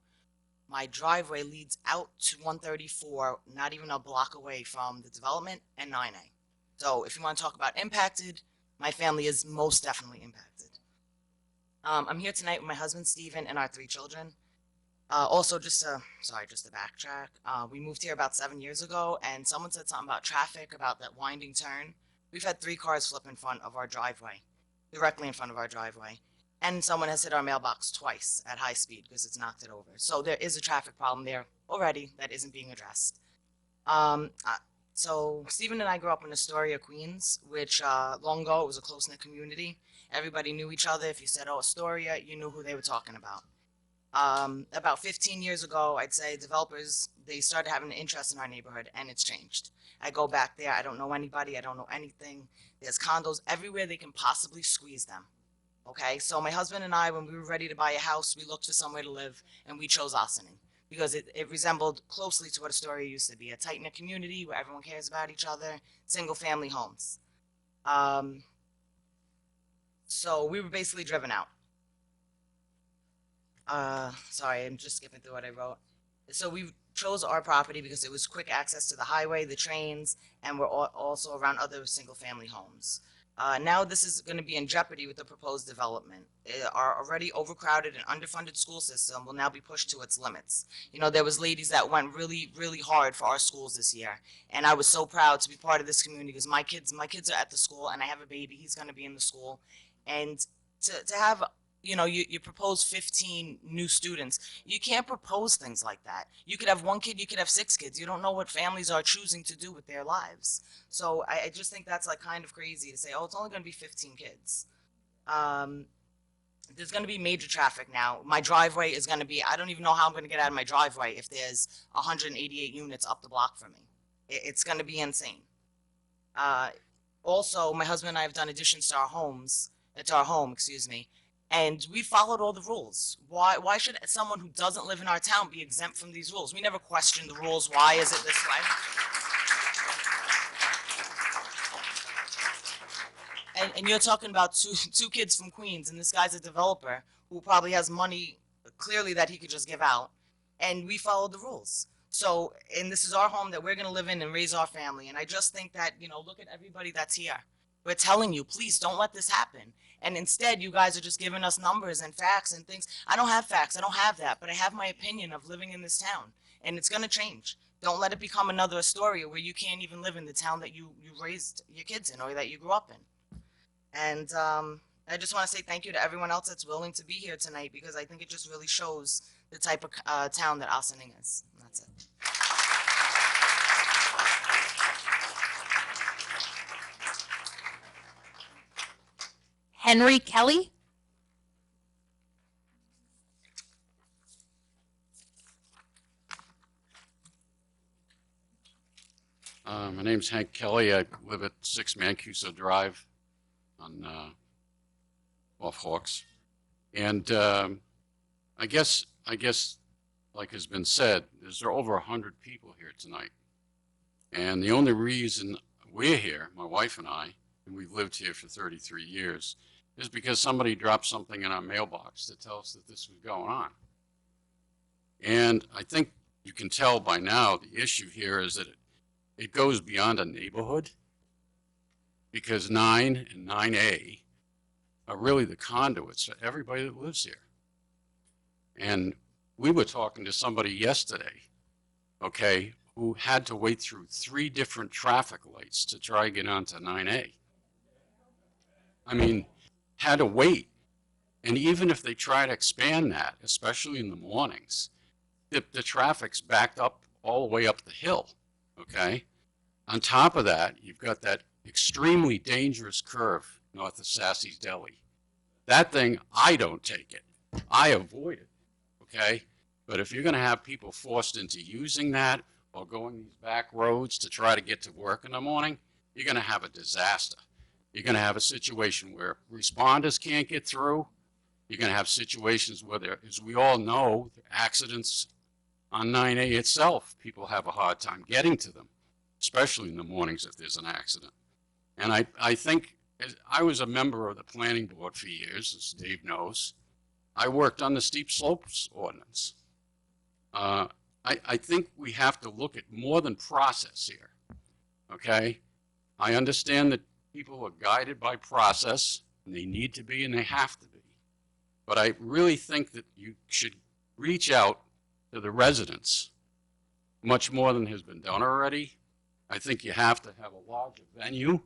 My driveway leads out to 134, not even a block away from the development and 9A. So if you want to talk about impacted, my family is most definitely impacted. I'm here tonight with my husband, Stephen, and our 3 children. Also, just to backtrack, we moved here about 7 years ago, and someone said something about traffic, about that winding turn. We've had 3 cars flip in front of our driveway, directly in front of our driveway. And someone has hit our mailbox twice at high speed because it's knocked it over. So there is a traffic problem there already that isn't being addressed. So Stephen and I grew up in Astoria, Queens, which long ago it was a close-knit community. Everybody knew each other. If you said, oh, Astoria, you knew who they were talking about. About 15 years ago, I'd say developers, they started having an interest in our neighborhood, and it's changed. I go back there. I don't know anybody. I don't know anything. There's condos everywhere they can possibly squeeze them. Okay, so my husband and I, when we were ready to buy a house, we looked for somewhere to live, and we chose Ossining because it resembled closely to what Astoria used to be, a tight-knit community where everyone cares about each other, single-family homes. So we were basically driven out. Sorry, I'm just skipping through what I wrote. So we chose our property because it was quick access to the highway, the trains, and we're also around other single-family homes. Now this is going to be in jeopardy with the proposed development. Our already overcrowded and underfunded school system will now be pushed to its limits. You know, there was ladies that went really, really hard for our schools this year, and I was so proud to be part of this community because my kids are at the school, and I have a baby. He's going to be in the school, and to have, you know, you propose 15 new students. You can't propose things like that. You could have 1 kid, you could have 6 kids. You don't know what families are choosing to do with their lives. So I just think that's like kind of crazy to say, oh, it's only going to be 15 kids. There's going to be major traffic now. My driveway is going to be, I don't even know how I'm going to get out of my driveway if there's 188 units up the block from me. It's going to be insane. Also, my husband and I have done additions to our home, and we followed all the rules. Why should someone who doesn't live in our town be exempt from these rules? We never questioned the rules. Why is it this way? And you're talking about two kids from Queens, and this guy's a developer who probably has money clearly that he could just give out. And we followed the rules. So, and this is our home that we're going to live in and raise our family. And I just think that, you know, look at everybody that's here. We're telling you, please don't let this happen. And instead, you guys are just giving us numbers and facts and things. I don't have facts. I don't have that. But I have my opinion of living in this town. And it's going to change. Don't let it become another Astoria where you can't even live in the town that you raised your kids in or that you grew up in. And I just want to say thank you to everyone else that's willing to be here tonight because I think it just really shows the type of town that Ossining is. And that's it. Henry Kelly. My name's Hank Kelly. I live at 6 Mancuso Drive on off Hawks, and I guess like has been said, there are over 100 people here tonight, and the only reason we're here, my wife and I, and we've lived here for 33 years, is because somebody dropped something in our mailbox to tell us that this was going on. And I think you can tell by now the issue here is that it goes beyond a neighborhood, because 9 and 9A are really the conduits for everybody that lives here. And we were talking to somebody yesterday, okay, who had to wait through 3 different traffic lights to try to get onto 9A. I mean, had to wait. And even if they try to expand that, especially in the mornings, the traffic's backed up all the way up the hill, okay? On top of that, you've got that extremely dangerous curve north of Sassy's Deli. That thing, I don't take it. I avoid it, okay? But if you're going to have people forced into using that or going these back roads to try to get to work in the morning, you're going to have a disaster. You're going to have a situation where responders can't get through. You're going to have situations where there, as we all know, accidents on 9A itself, people have a hard time getting to them, especially in the mornings if there's an accident. And I think, I was a member of the planning board for years, as Dave knows. I worked on the steep slopes ordinance. I think we have to look at more than process here, okay? I understand that people are guided by process, and they need to be and they have to be. But I really think that you should reach out to the residents much more than has been done already. I think you have to have a larger venue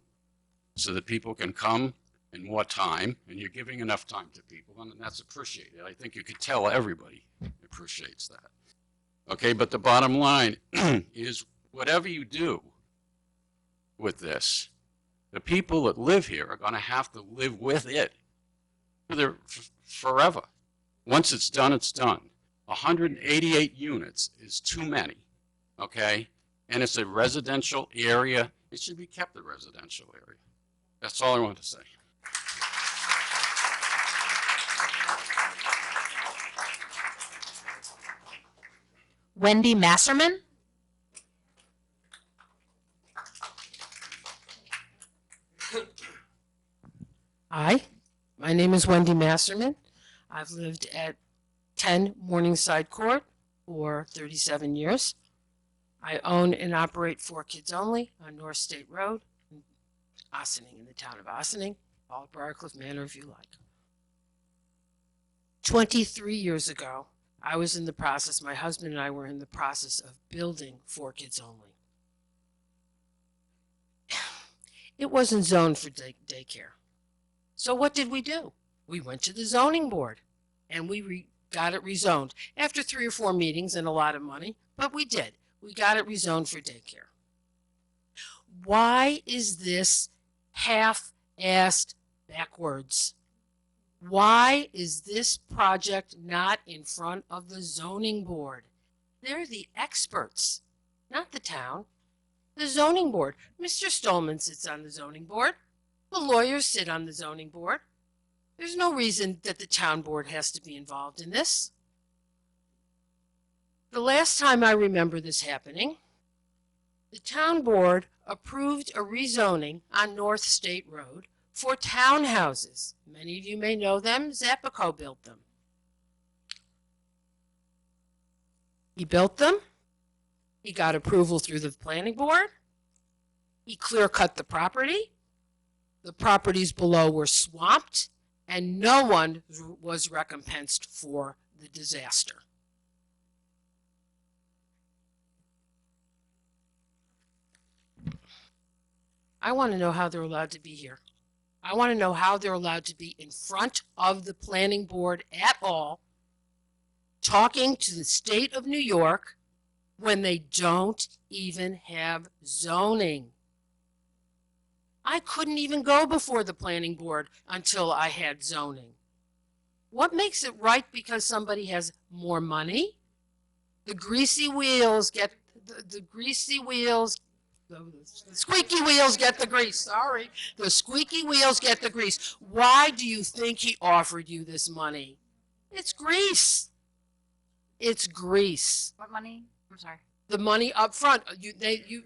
so that people can come in more time, and you're giving enough time to people, and that's appreciated. I think you could tell everybody appreciates that. Okay, but the bottom line is whatever you do with this, the people that live here are going to have to live with it forever. Once it's done, it's done. 188 units is too many, okay? And it's a residential area. It should be kept a residential area. That's all I want to say. Wendy Masserman. Hi, my name is Wendy Masserman. I've lived at 10 Morningside Court for 37 years. I own and operate 4 Kids Only on North State Road, in Ossining, in the town of Ossining. Call it Briarcliff Manor if you like. 23 years ago, I was in the process, my husband and I were in the process of building 4 Kids Only. It wasn't zoned for daycare. So what did we do? We went to the zoning board and we got it rezoned after 3 or 4 meetings and a lot of money, but we did. We got it rezoned for daycare. Why is this half-assed backwards? Why is this project not in front of the zoning board? They're the experts, not the town. The zoning board. Mr. Stolman sits on the zoning board. The lawyers sit on the zoning board. There's no reason that the town board has to be involved in this. The last time I remember this happening, the town board approved a rezoning on North State Road for townhouses. Many of you may know them. Zappaco built them. He built them. He got approval through the planning board. He clear-cut the property. The properties below were swamped, and no one was recompensed for the disaster. I want to know how they're allowed to be here. I want to know how they're allowed to be in front of the planning board at all, talking to the state of New York when they don't even have zoning. I couldn't even go before the planning board until I had zoning. What makes it right because somebody has more money? The greasy wheels get the greasy wheels. The squeaky wheels get the grease. Sorry. The squeaky wheels get the grease. Why do you think he offered you this money? It's grease. It's grease. What money? I'm sorry. The money up front.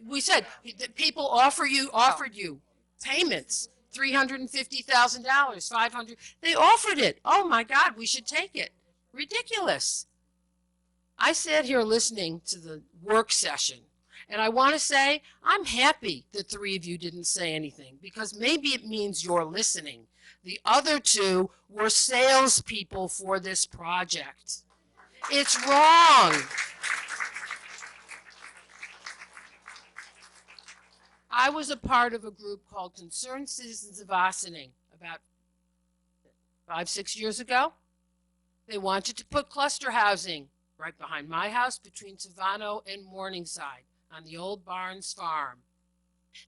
We said that people offered you payments. $350,000, $500,000. They offered it. Oh my God, we should take it. Ridiculous. I sat here listening to the work session. And I want to say, I'm happy that 3 of you didn't say anything because maybe it means you're listening. The other 2 were salespeople for this project. It's wrong. I was a part of a group called Concerned Citizens of Ossining about 5, 6 years ago. They wanted to put cluster housing right behind my house between Savano and Morningside on the old Barnes Farm.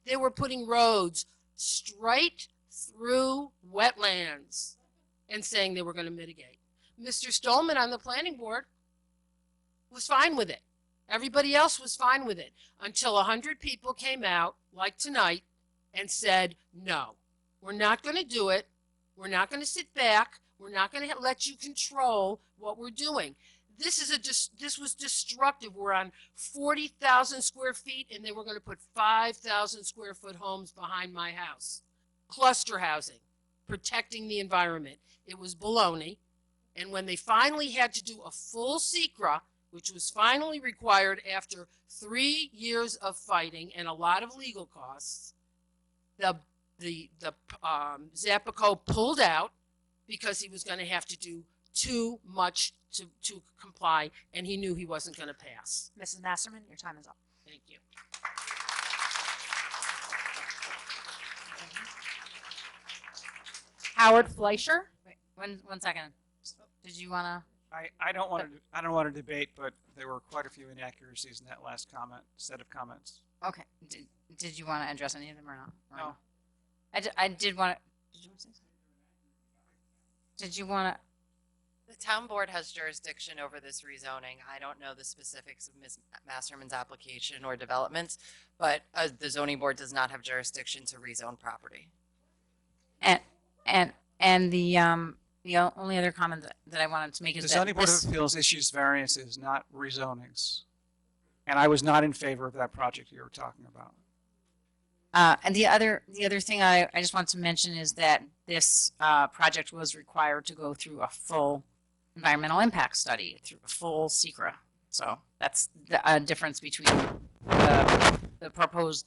They were putting roads straight through wetlands and saying they were going to mitigate. Mr. Stolman on the planning board was fine with it. Everybody else was fine with it until 100 people came out, like tonight, and said, no, we're not going to do it. We're not going to sit back. We're not going to let you control what we're doing. This was destructive. We're on 40,000 square feet, and they were going to put 5,000 square foot homes behind my house. Cluster housing, protecting the environment. It was baloney. And when they finally had to do a full SECRA, which was finally required after 3 years of fighting and a lot of legal costs, the Zapico pulled out because he was going to have to do too much to comply, and he knew he wasn't going to pass. Mrs. Masterman, your time is up. Thank you. Howard Fleischer. Wait, one second. Did you want to? I don't want to debate, but there were quite a few inaccuracies in that last set of comments. Okay. Did you want to address any of them or not? No. I did want to. Did you want to? The town board has jurisdiction over this rezoning. I don't know the specifics of Ms. Masterman's application or developments, but the zoning board does not have jurisdiction to rezone property. And the only other comment that I wanted to make is The that zoning board of appeals issues variances, not rezonings, and I was not in favor of that project you were talking about. And the other thing I just want to mention is that this project was required to go through a full environmental impact study, through a full SECRA. So that's the difference between the proposed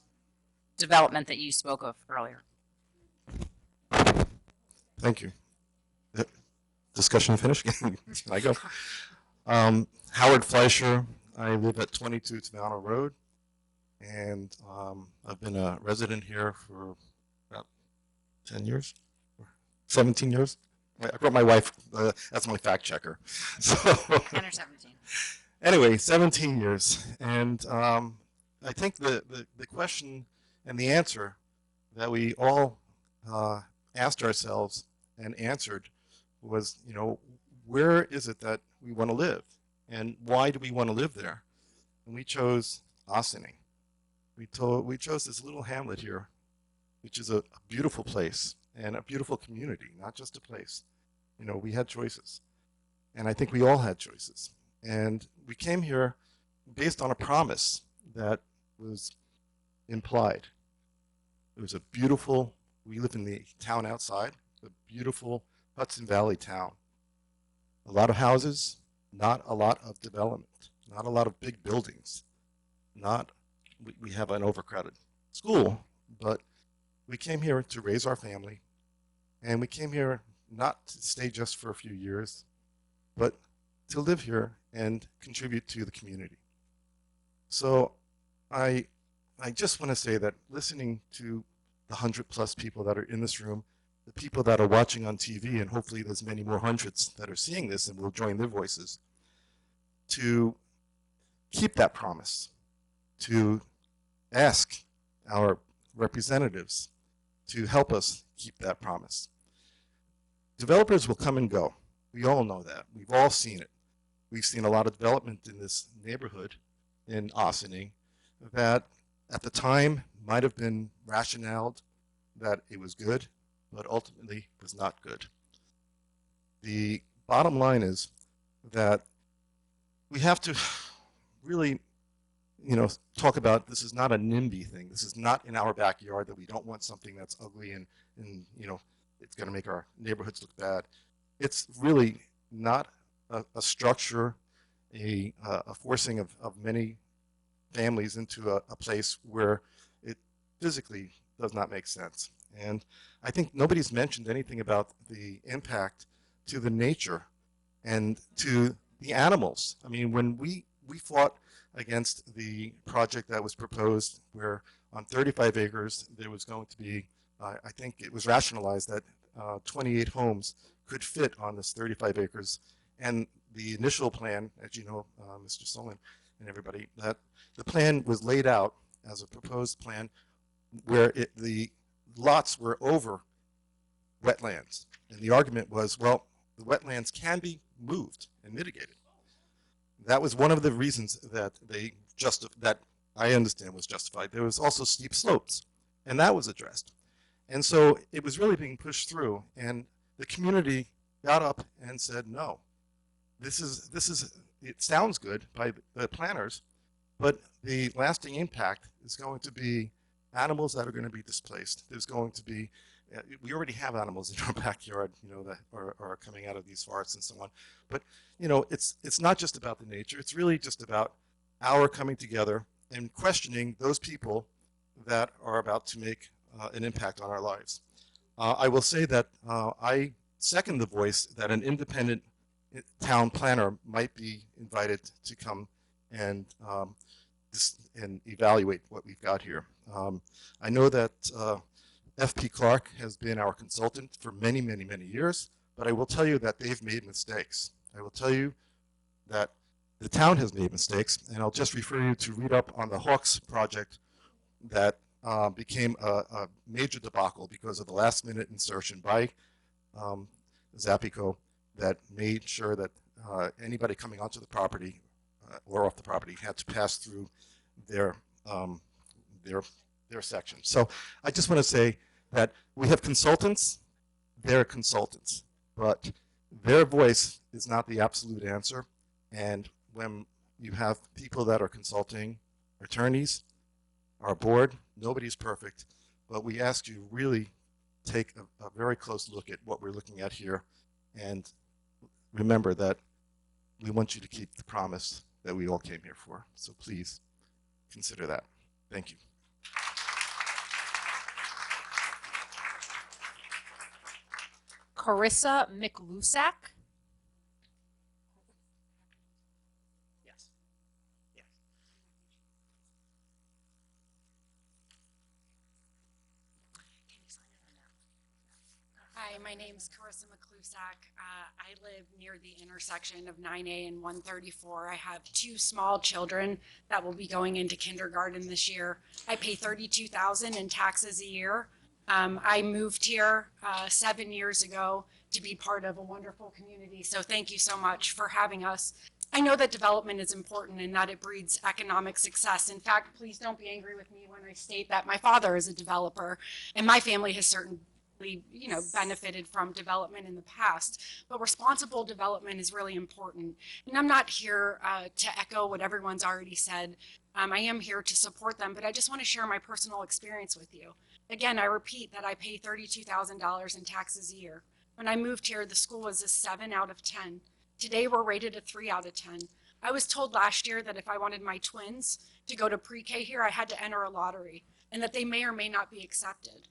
development that you spoke of earlier. Thank you. Discussion finished? Can I go? Howard Fleischer. I live at 22 Savano Road, and I've been a resident here for about 10 years, 17 years. I brought my wife, that's my fact checker. So 10 or 17. Anyway, 17 years. And I think the question and the answer that we all asked ourselves and answered was, you know, where is it that we want to live? And why do we want to live there? And we chose Ossining. We chose this little hamlet here, which is a beautiful place and a beautiful community, not just a place. You know, we had choices. And I think we all had choices. And we came here based on a promise that was implied. It was a beautiful, we live in the town outside, a beautiful Hudson Valley town. A lot of houses, not a lot of development, not a lot of big buildings. We have an overcrowded school, but we came here to raise our family, and we came here not to stay just for a few years, but to live here and contribute to the community. So I just want to say that listening to the 100+ people that are in this room, the people that are watching on TV, and hopefully there's many more hundreds that are seeing this and will join their voices, to keep that promise, to ask our representatives to help us keep that promise. Developers will come and go. We all know that. We've all seen it. We've seen a lot of development in this neighborhood in Ossining that at the time might have been rationaled that it was good, but ultimately was not good. The bottom line is that we have to really, you know, talk about this is not a NIMBY thing. This is not in our backyard, that we don't want something that's ugly and you know, it's going to make our neighborhoods look bad. It's really not a structure, a forcing of many families into a place where it physically does not make sense. And I think nobody's mentioned anything about the impact to the nature and to the animals. I mean, when we fought against the project that was proposed where on 35 acres there was going to be, I think it was rationalized that 28 homes could fit on this 35 acres, and the initial plan, as you know, Mr. Solon and everybody, that the plan was laid out as a proposed plan where the lots were over wetlands. And the argument was, well, the wetlands can be moved and mitigated. That was one of the reasons that that I understand was justified. There was also steep slopes, and that was addressed. And so it was really being pushed through, and the community got up and said, no, it sounds good by the planners, but the lasting impact is going to be animals that are going to be displaced. There's going to be, we already have animals in our backyard, you know, that are coming out of these forests and so on. But, you know, it's not just about the nature. It's really just about our coming together and questioning those people that are about to make an impact on our lives. I will say that I second the voice that an independent town planner might be invited to come and evaluate what we've got here. I know that FP Clark has been our consultant for many, many, many years, but I will tell you that they've made mistakes. I will tell you that the town has made mistakes, and I'll just refer you to read up on the Hawks project that became a major debacle because of the last-minute insertion by Zapico that made sure that anybody coming onto the property or off the property had to pass through their section. So I just want to say that we have consultants, they're consultants, but their voice is not the absolute answer. And when you have people that are consulting, attorneys, our board, nobody's perfect, but we ask you really take a very close look at what we're looking at here, and remember that we want you to keep the promise that we all came here for. So please consider that. Thank you. Carissa McLusack. Hi, my name's Carissa McLusack. I live near the intersection of 9A and 134. I have 2 small children that will be going into kindergarten this year. I pay $32,000 in taxes a year. I moved here 7 years ago to be part of a wonderful community. So thank you so much for having us. I know that development is important and that it breeds economic success. In fact, please don't be angry with me when I state that my father is a developer and my family has certainly benefited from development in the past, but responsible development is really important. And I'm not here to echo what everyone's already said. I am here to support them, but I just want to share my personal experience with you. Again, I repeat that I pay $32,000 in taxes a year. When I moved here, the school was a 7 out of 10. Today, we're rated a 3 out of 10. I was told last year that if I wanted my twins to go to pre-K here, I had to enter a lottery and that they may or may not be accepted.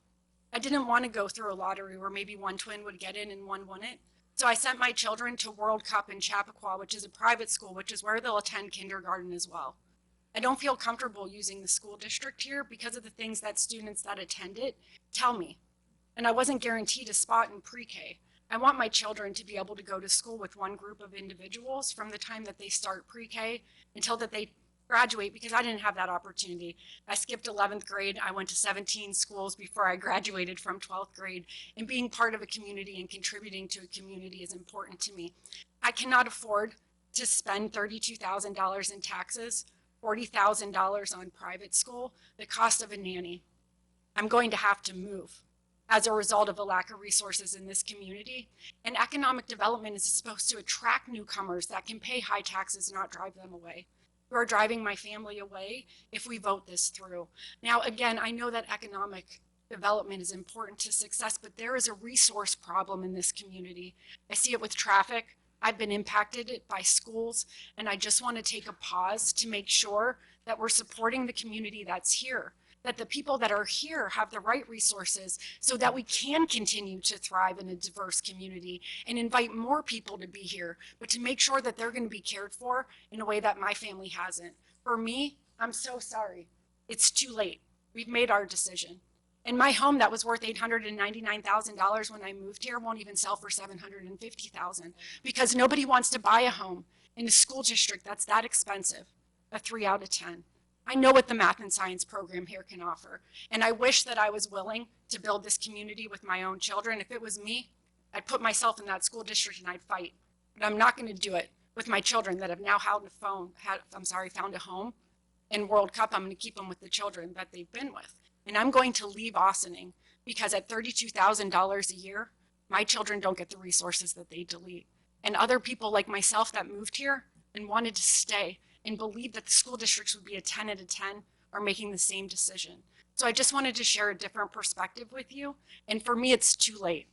I didn't want to go through a lottery where maybe one twin would get in and one wouldn't. So I sent my children to World Cup in Chappaqua, which is a private school, which is where they'll attend kindergarten as well. I don't feel comfortable using the school district here because of the things that students that attend it tell me. And I wasn't guaranteed a spot in pre-K. I want my children to be able to go to school with one group of individuals from the time that they start pre-K until that they graduate, because I didn't have that opportunity. I skipped 11th grade. I went to 17 schools before I graduated from 12th grade, and being part of a community and contributing to a community is important to me. I cannot afford to spend $32,000 in taxes, $40,000 on private school, the cost of a nanny. I'm going to have to move as a result of a lack of resources in this community. And economic development is supposed to attract newcomers that can pay high taxes and not drive them away. You are driving my family away if we vote this through. Now, again, I know that economic development is important to success, but there is a resource problem in this community. I see it with traffic. I've been impacted by schools, and I just want to take a pause to make sure that we're supporting the community that's here, that the people that are here have the right resources so that we can continue to thrive in a diverse community and invite more people to be here, but to make sure that they're going to be cared for in a way that my family hasn't. For me, I'm so sorry. It's too late. We've made our decision. And my home that was worth $899,000 when I moved here won't even sell for $750,000 because nobody wants to buy a home in a school district that's that expensive, a 3 out of 10. I know what the math and science program here can offer. And I wish that I was willing to build this community with my own children. If it was me, I'd put myself in that school district and I'd fight. But I'm not going to do it with my children that have now found a home in World Cup. I'm going to keep them with the children that they've been with. And I'm going to leave Ossining because at $32,000 a year, my children don't get the resources that they delete. And other people like myself that moved here and wanted to stay and believed that the school districts would be a 10 out of 10 are making the same decision. So I just wanted to share a different perspective with you. And for me, it's too late.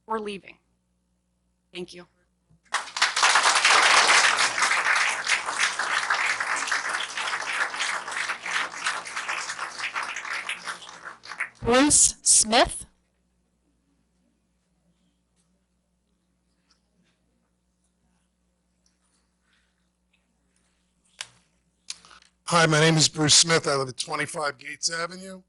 We're leaving. Thank you. Bruce Smith. Hi, my name is Bruce Smith. I live at 25 Gates Avenue.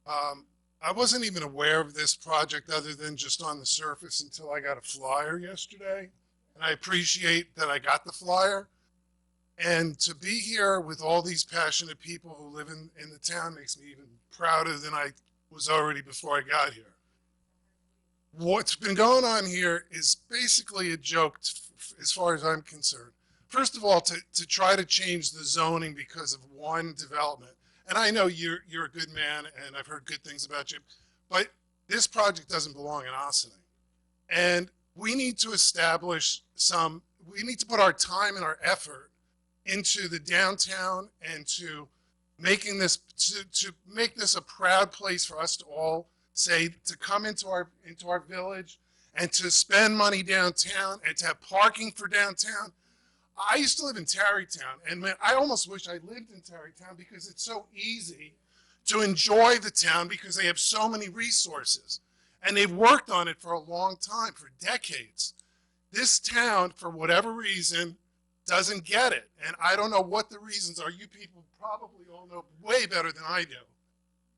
I wasn't even aware of this project other than just on the surface until I got a flyer yesterday. And I appreciate that I got the flyer. And to be here with all these passionate people who live in the town makes me even prouder than I was already before I got here. What's been going on here is basically a joke as far as I'm concerned. First of all, to try to change the zoning because of one development. And I know you're a good man and I've heard good things about you, but this project doesn't belong in Ossining. And we need to establish we need to put our time and our effort into the downtown and to making this, to make this a proud place for us to all say, to come into our village and to spend money downtown and to have parking for downtown. I used to live in Tarrytown, and man, I almost wish I lived in Tarrytown because it's so easy to enjoy the town because they have so many resources. And they've worked on it for a long time, for decades. This town, for whatever reason, doesn't get it. And I don't know what the reasons are. You people probably all know way better than I do.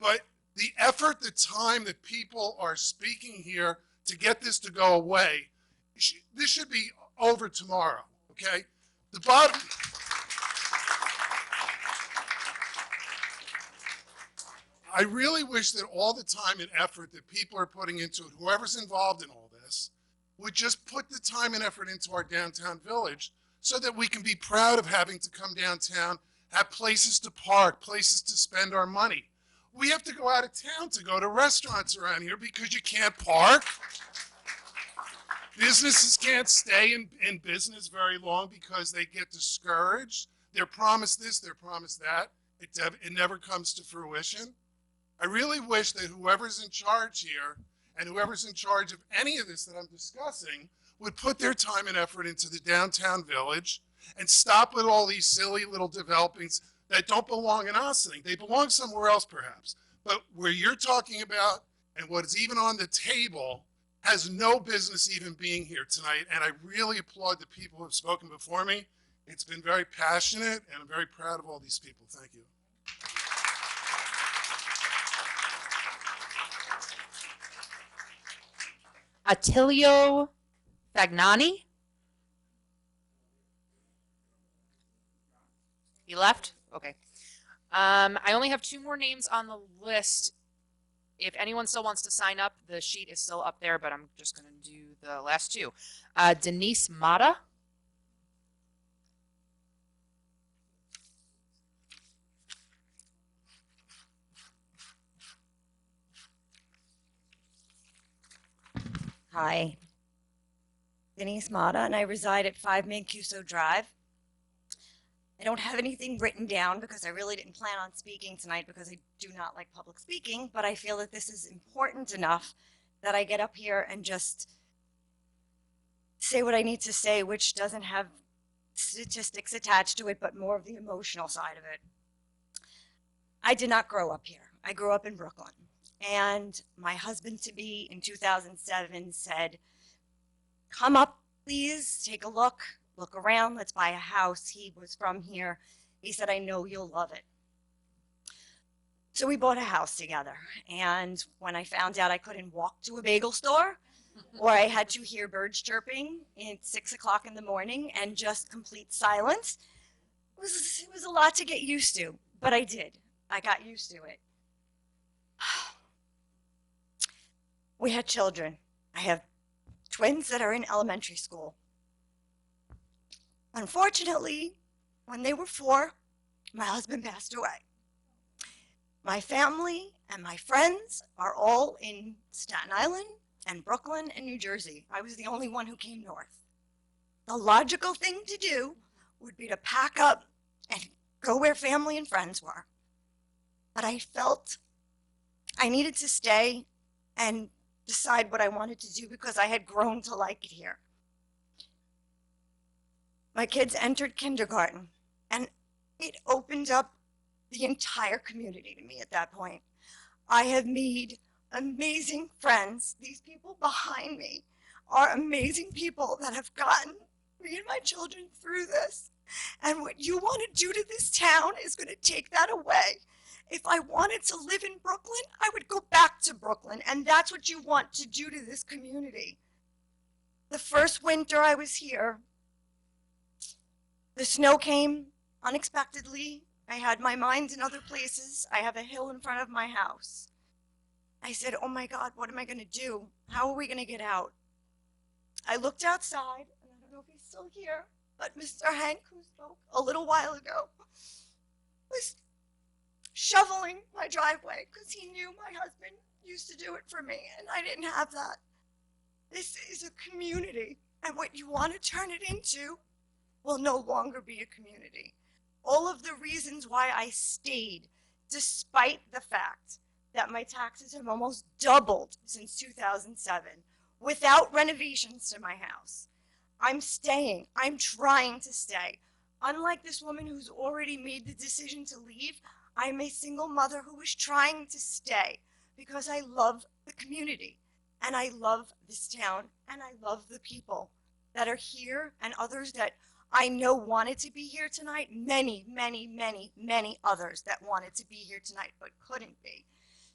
But the effort, the time that people are speaking here to get this to go away, this should be over tomorrow, okay? The bottom, I really wish that all the time and effort that people are putting into it, whoever's involved in all this, would just put the time and effort into our downtown village so that we can be proud of having to come downtown, have places to park, places to spend our money. We have to go out of town to go to restaurants around here because you can't park. Businesses can't stay in business very long because they get discouraged. They're promised this, they're promised that. It never comes to fruition. I really wish that whoever's in charge here and whoever's in charge of any of this that I'm discussing would put their time and effort into the downtown village and stop with all these silly little developings that don't belong in Ossining. They belong somewhere else perhaps. But where you're talking about and what is even on the table has no business even being here tonight. And I really applaud the people who have spoken before me. It's been very passionate and I'm very proud of all these people. Thank you. Attilio Fagnani. He left? Okay. I only have 2 more names on the list. If anyone still wants to sign up, the sheet is still up there, but I'm just going to do the last 2. Denise Mata. Hi, Denise Mata, and I reside at 5 Mancuso Drive. I don't have anything written down because I really didn't plan on speaking tonight because I do not like public speaking, but I feel that this is important enough that I get up here and just say what I need to say, which doesn't have statistics attached to it, but more of the emotional side of it. I did not grow up here. I grew up in Brooklyn. And my husband-to-be in 2007 said, come up, please, take a look around, let's buy a house. He was from here. He said, I know you'll love it. So we bought a house together. And when I found out I couldn't walk to a bagel store, or I had to hear birds chirping at 6 o'clock in the morning and just complete silence, it was a lot to get used to, but I did. I got used to it. We had children. I have twins that are in elementary school. Unfortunately, when they were 4, my husband passed away. My family and my friends are all in Staten Island and Brooklyn and New Jersey. I was the only one who came north. The logical thing to do would be to pack up and go where family and friends were. But I felt I needed to stay and decide what I wanted to do because I had grown to like it here. My kids entered kindergarten, and it opened up the entire community to me at that point. I have made amazing friends. These people behind me are amazing people that have gotten me and my children through this. And what you want to do to this town is going to take that away. If I wanted to live in Brooklyn, I would go back to Brooklyn, and that's what you want to do to this community. The first winter I was here, the snow came unexpectedly. I had my mind in other places. I have a hill in front of my house. I said, oh my God, what am I going to do? How are we going to get out? I looked outside, and I don't know if he's still here, but Mr. Hank, who spoke a little while ago, was shoveling my driveway because he knew my husband used to do it for me, and I didn't have that. This is a community, and what you want to turn it into will no longer be a community. All of the reasons why I stayed, despite the fact that my taxes have almost doubled since 2007, without renovations to my house. I'm staying. I'm trying to stay. Unlike this woman who's already made the decision to leave, I'm a single mother who is trying to stay because I love the community and I love this town and I love the people that are here and others that I know wanted to be here tonight. Many, many, many, many others that wanted to be here tonight but couldn't be.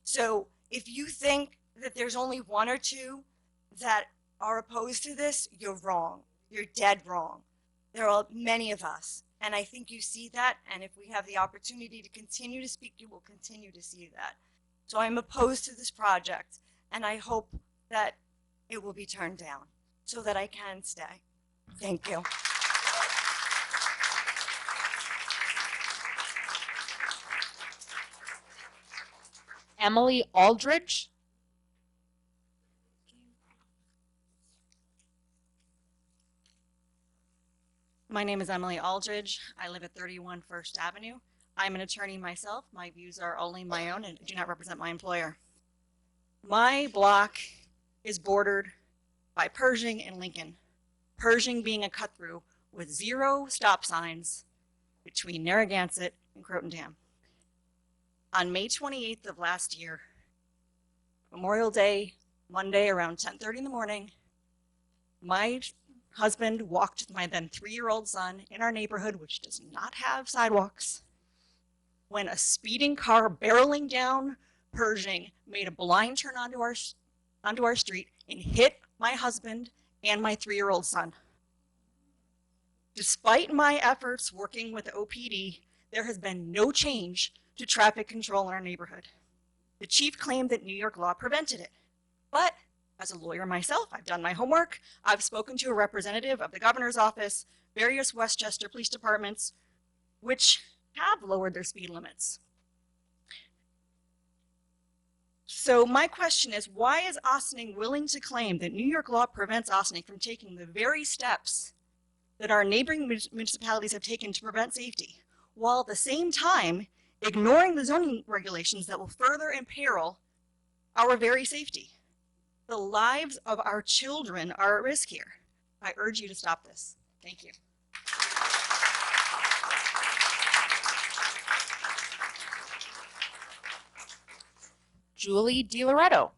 So if you think that there's only one or two that are opposed to this, you're wrong. You're dead wrong. There are many of us, and I think you see that, and if we have the opportunity to continue to speak, you will continue to see that. So I'm opposed to this project, and I hope that it will be turned down so that I can stay. Thank you. Emily Aldridge. My name is Emily Aldridge. I live at 31 First Avenue. I'm an attorney myself. My views are only my own and do not represent my employer. My block is bordered by Pershing and Lincoln. Pershing being a cut through with 0 stop signs between Narragansett and Croton Dam. On May 28th of last year, Memorial Day, Monday around 10:30 in the morning, my husband walked with my then 3-year-old son in our neighborhood, which does not have sidewalks, when a speeding car barreling down Pershing made a blind turn onto our street and hit my husband and my 3-year-old son. Despite my efforts working with the OPD, there has been no change to traffic control in our neighborhood. The chief claimed that New York law prevented it. But as a lawyer myself, I've done my homework. I've spoken to a representative of the governor's office, various Westchester police departments, which have lowered their speed limits. So my question is, why is Ossining willing to claim that New York law prevents Ossining from taking the very steps that our neighboring municipalities have taken to prevent safety, while at the same time ignoring the zoning regulations that will further imperil our very safety? The lives of our children are at risk here. I urge you to stop this. Thank you. Julie DiLoretto.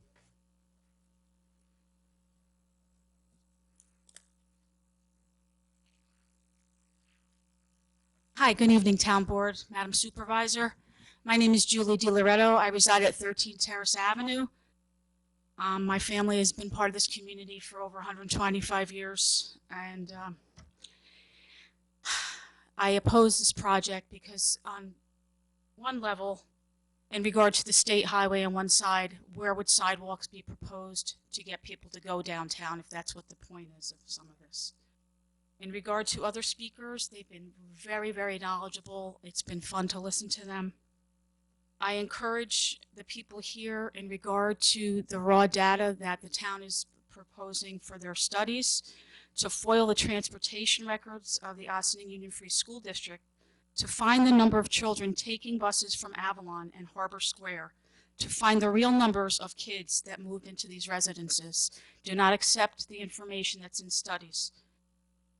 Hi, good evening, Town Board, Madam Supervisor. My name is Julie DiLoretto. I reside at 13 Terrace Avenue. My family has been part of this community for over 125 years, and I oppose this project because on one level, in regard to the state highway on one side, where would sidewalks be proposed to get people to go downtown if that's what the point is of some of this? In regard to other speakers, they've been very, very knowledgeable. It's been fun to listen to them. I encourage the people here in regard to the raw data that the town is proposing for their studies to foil the transportation records of the Ossining Union Free School District, to find the number of children taking buses from Avalon and Harbor Square, to find the real numbers of kids that moved into these residences. Do not accept the information that's in studies.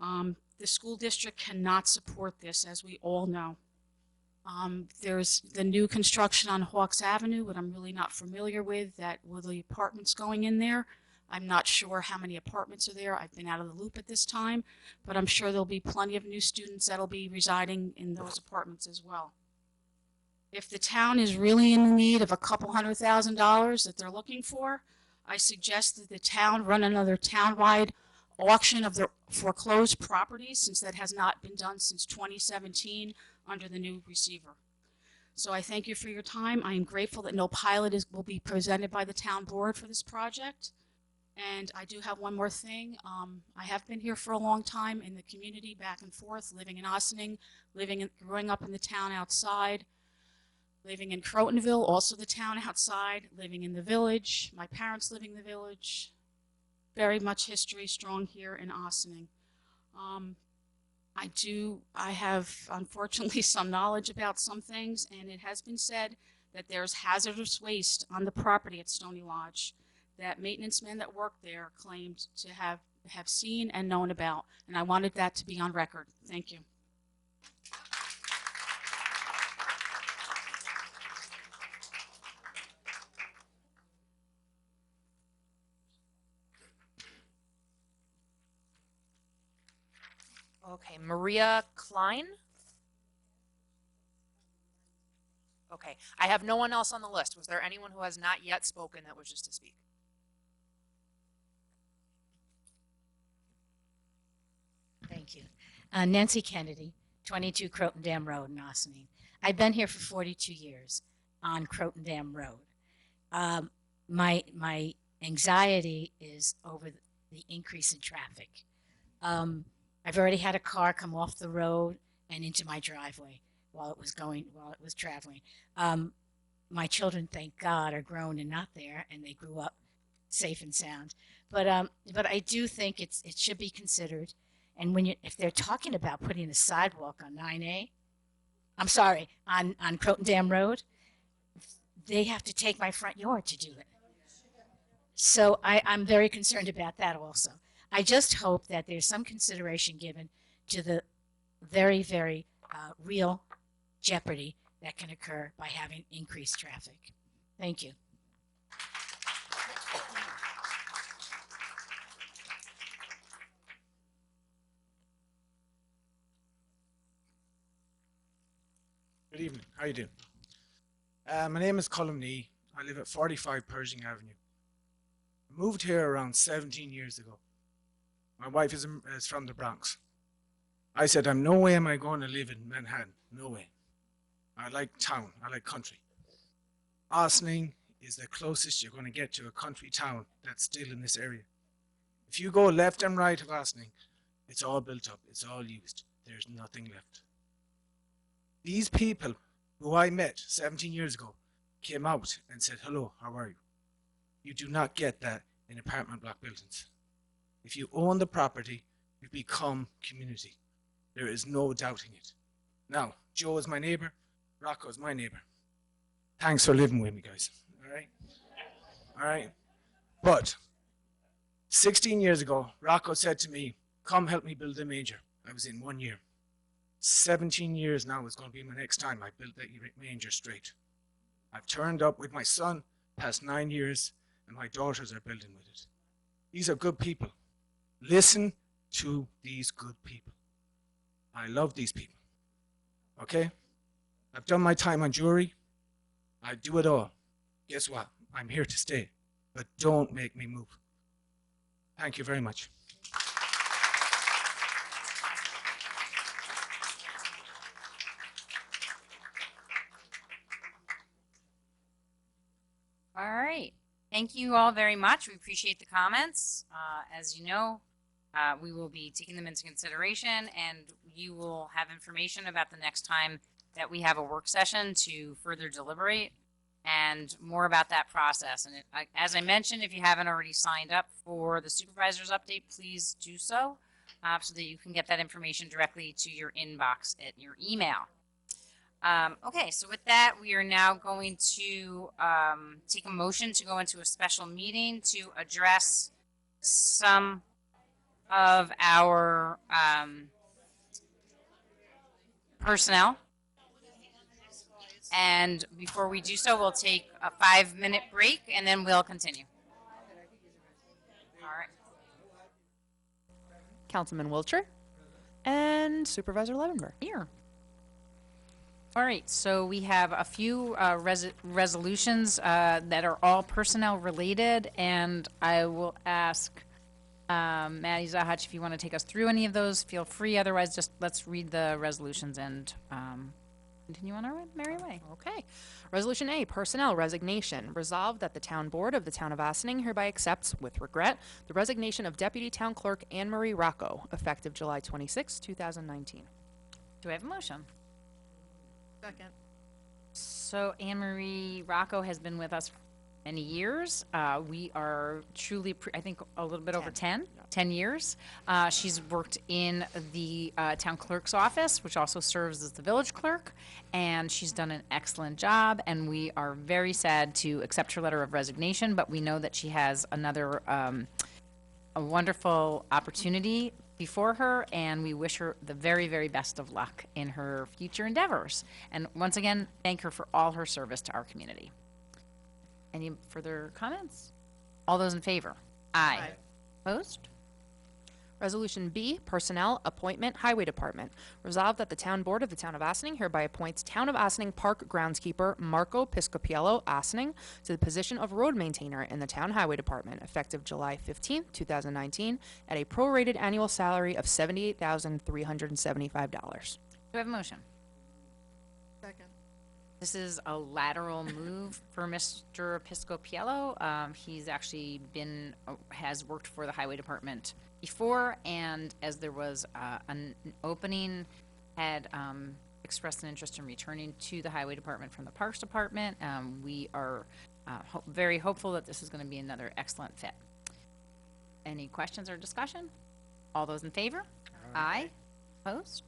The school district cannot support this, as we all know. There's the new construction on Hawks Avenue, what I'm really not familiar with, that with the apartments going in there. I'm not sure how many apartments are there. I've been out of the loop at this time, but I'm sure there'll be plenty of new students that'll be residing in those apartments as well. If the town is really in need of a couple $100,000 that they're looking for, I suggest that the town run another townwide auction of their foreclosed properties, since that has not been done since 2017 under the new receiver. So I thank you for your time. I am grateful that no pilot will be presented by the town board for this project. And I do have one more thing. I have been here for a long time in the community, back and forth, living in Ossining, growing up in the town outside, living in Crotonville, also the town outside, living in the village, my parents living in the village. Very much history strong here in Ossining. I have unfortunately some knowledge about some things, and it has been said that there's hazardous waste on the property at Stony Lodge that maintenance men that work there claimed to have seen and known about, and I wanted that to be on record. Thank you. Okay, Maria Klein. Okay, I have no one else on the list. Was there anyone who has not yet spoken that wishes to speak? Thank you. Nancy Kennedy, 22 Croton Dam Road in Ossining. I've been here for 42 years on Croton Dam Road. My anxiety is over the increase in traffic. I've already had a car come off the road and into my driveway while it was traveling. My children, thank God, are grown and not there, and they grew up safe and sound. But I do think it should be considered. And if they're talking about putting a sidewalk on 9A, I'm sorry, on Croton Dam Road, they have to take my front yard to do it. So I'm very concerned about that also. I just hope that there's some consideration given to the very, very real jeopardy that can occur by having increased traffic. Thank you. Good evening. How you doing? My name is Colm Nee. I live at 45 Pershing Avenue. I moved here around 17 years ago. My wife is from the Bronx. I said, no way am I going to live in Manhattan. No way. I like town. I like country. Ossining is the closest you're going to get to a country town that's still in this area. If you go left and right of Ossining, it's all built up. It's all used. There's nothing left. These people who I met 17 years ago came out and said, hello, how are you? You do not get that in apartment block buildings. If you own the property, you become community. There is no doubting it. Now, Joe is my neighbor. Rocco is my neighbor. Thanks for living with me, guys. All right? All right? But 16 years ago, Rocco said to me, come help me build a manger. I was in 1 year. 17 years now is going to be my next time I built that manger straight. I've turned up with my son past 9 years, and my daughters are building with it. These are good people. Listen to these good people. I love these people. Okay? I've done my time on jury. I do it all. Guess what? I'm here to stay, but don't make me move. Thank you very much. All right. Thank you all very much. We appreciate the comments. As you know, we will be taking them into consideration, and you will have information about the next time that we have a work session to further deliberate and more about that process. And as I mentioned, if you haven't already signed up for the supervisor's update, please do so so that you can get that information directly to your inbox at your email. Okay, so with that, we are now going to take a motion to go into a special meeting to address some of our personnel. And before we do so, we'll take a 5-minute break and then we'll continue. All right. Councilman Wiltshire and Supervisor Levenberg. Here. All right, so we have a few resolutions that are all personnel related, and I will ask Maddie Zahach if you want to take us through any of those. Feel free. Otherwise, just let's read the resolutions and continue on our merry way. Okay. Resolution A, personnel resignation. Resolved that the town board of the town of Ossining hereby accepts, with regret, the resignation of Deputy Town Clerk Anne Marie Rocco, effective July 26, 2019. Do I have a motion? Second. So Anne Marie Rocco has been with us for many years. We are truly, I think, a little bit over 10 years. She's worked in the town clerk's office, which also serves as the village clerk, and she's done an excellent job, and we are very sad to accept her letter of resignation, but we know that she has another a wonderful opportunity before her, and we wish her the very, very best of luck in her future endeavors. And once again, thank her for all her service to our community. Any further comments? All those in favor? Aye. Opposed? Resolution B, personnel appointment, Highway Department. Resolved that the town board of the town of Ossining hereby appoints Town of Ossining Park groundskeeper Marco Piscopiello Ossining to the position of road maintainer in the town highway department, effective July 15, 2019, at a prorated annual salary of $78,375. Do I have a motion? Second. This is a lateral move for Mr. Piscopiello. He's actually has worked for the highway department before, and as there was an opening, had expressed an interest in returning to the highway department from the parks department. We are very hopeful that this is going to be another excellent fit. Any questions or discussion? All those in favor? Aye. Opposed?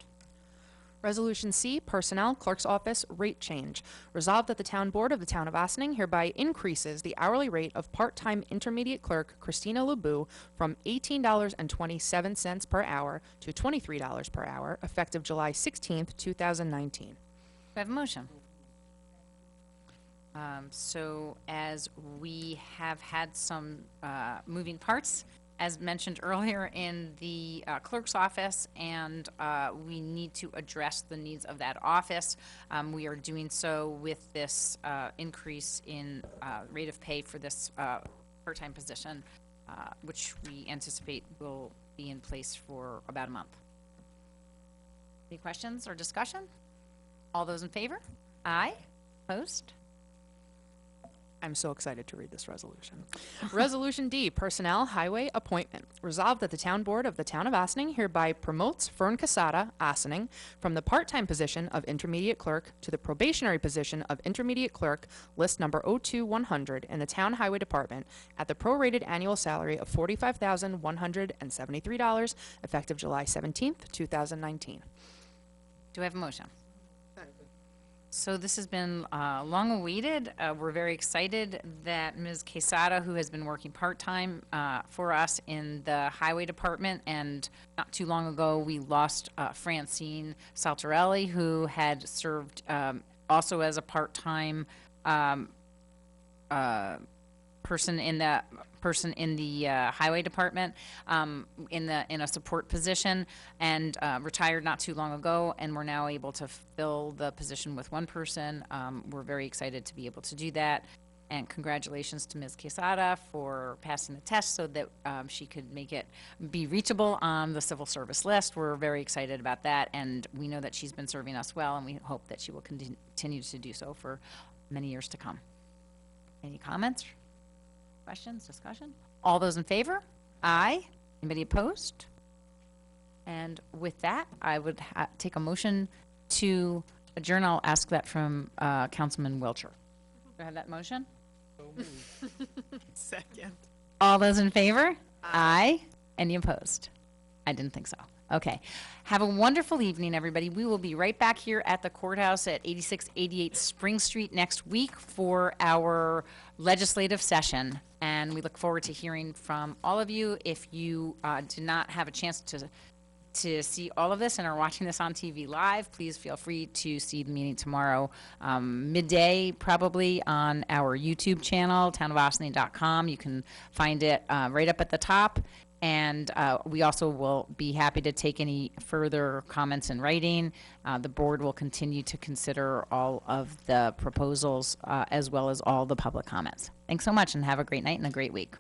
Resolution C, personnel, clerk's office, rate change. Resolved that the town board of the town of Ossining hereby increases the hourly rate of part-time intermediate clerk Christina Lebu from $18.27 per hour to $23 per hour, effective July 16th, 2019. Do I have a motion? So as we have had some moving parts, as mentioned earlier, in the clerk's office, and we need to address the needs of that office. We are doing so with this increase in rate of pay for this part-time position, which we anticipate will be in place for about a month. Any questions or discussion? All those in favor? Aye. Opposed? I'm so excited to read this resolution. Resolution D, personnel, highway appointment. Resolved that the town board of the town of Ossining hereby promotes Fern Casada, Ossining, from the part-time position of intermediate clerk to the probationary position of intermediate clerk, list number 02100, in the town highway department at the prorated annual salary of $45,173, effective July 17th, 2019. Do I have a motion? So this has been long awaited. We're very excited that Ms. Quesada, who has been working part-time for us in the highway department, and not too long ago we lost Francine Saltarelli, who had served also as a part-time person in the highway department in a support position, and retired not too long ago, and we're now able to fill the position with one person. We're very excited to be able to do that. And congratulations to Ms. Quesada for passing the test so that she could be reachable on the civil service list. We're very excited about that, and we know that she's been serving us well, and we hope that she will continue to do so for many years to come. Any comments, questions, discussion? All those in favor? Aye. Anybody opposed? And with that, I would take a motion to adjourn. I'll ask that from Councilman Wilcher. Do I have that motion? Second. All those in favor? Aye. Any opposed? I didn't think so. Okay. Have a wonderful evening, everybody. We will be right back here at the courthouse at 8688 Spring Street next week for our legislative session. And we look forward to hearing from all of you. If you did not have a chance to see all of this and are watching this on TV live, please feel free to see the meeting tomorrow midday, probably on our YouTube channel, townofossining.com. You can find it right up at the top. And we also will be happy to take any further comments in writing. The board will continue to consider all of the proposals as well as all the public comments. Thanks so much, and have a great night and a great week.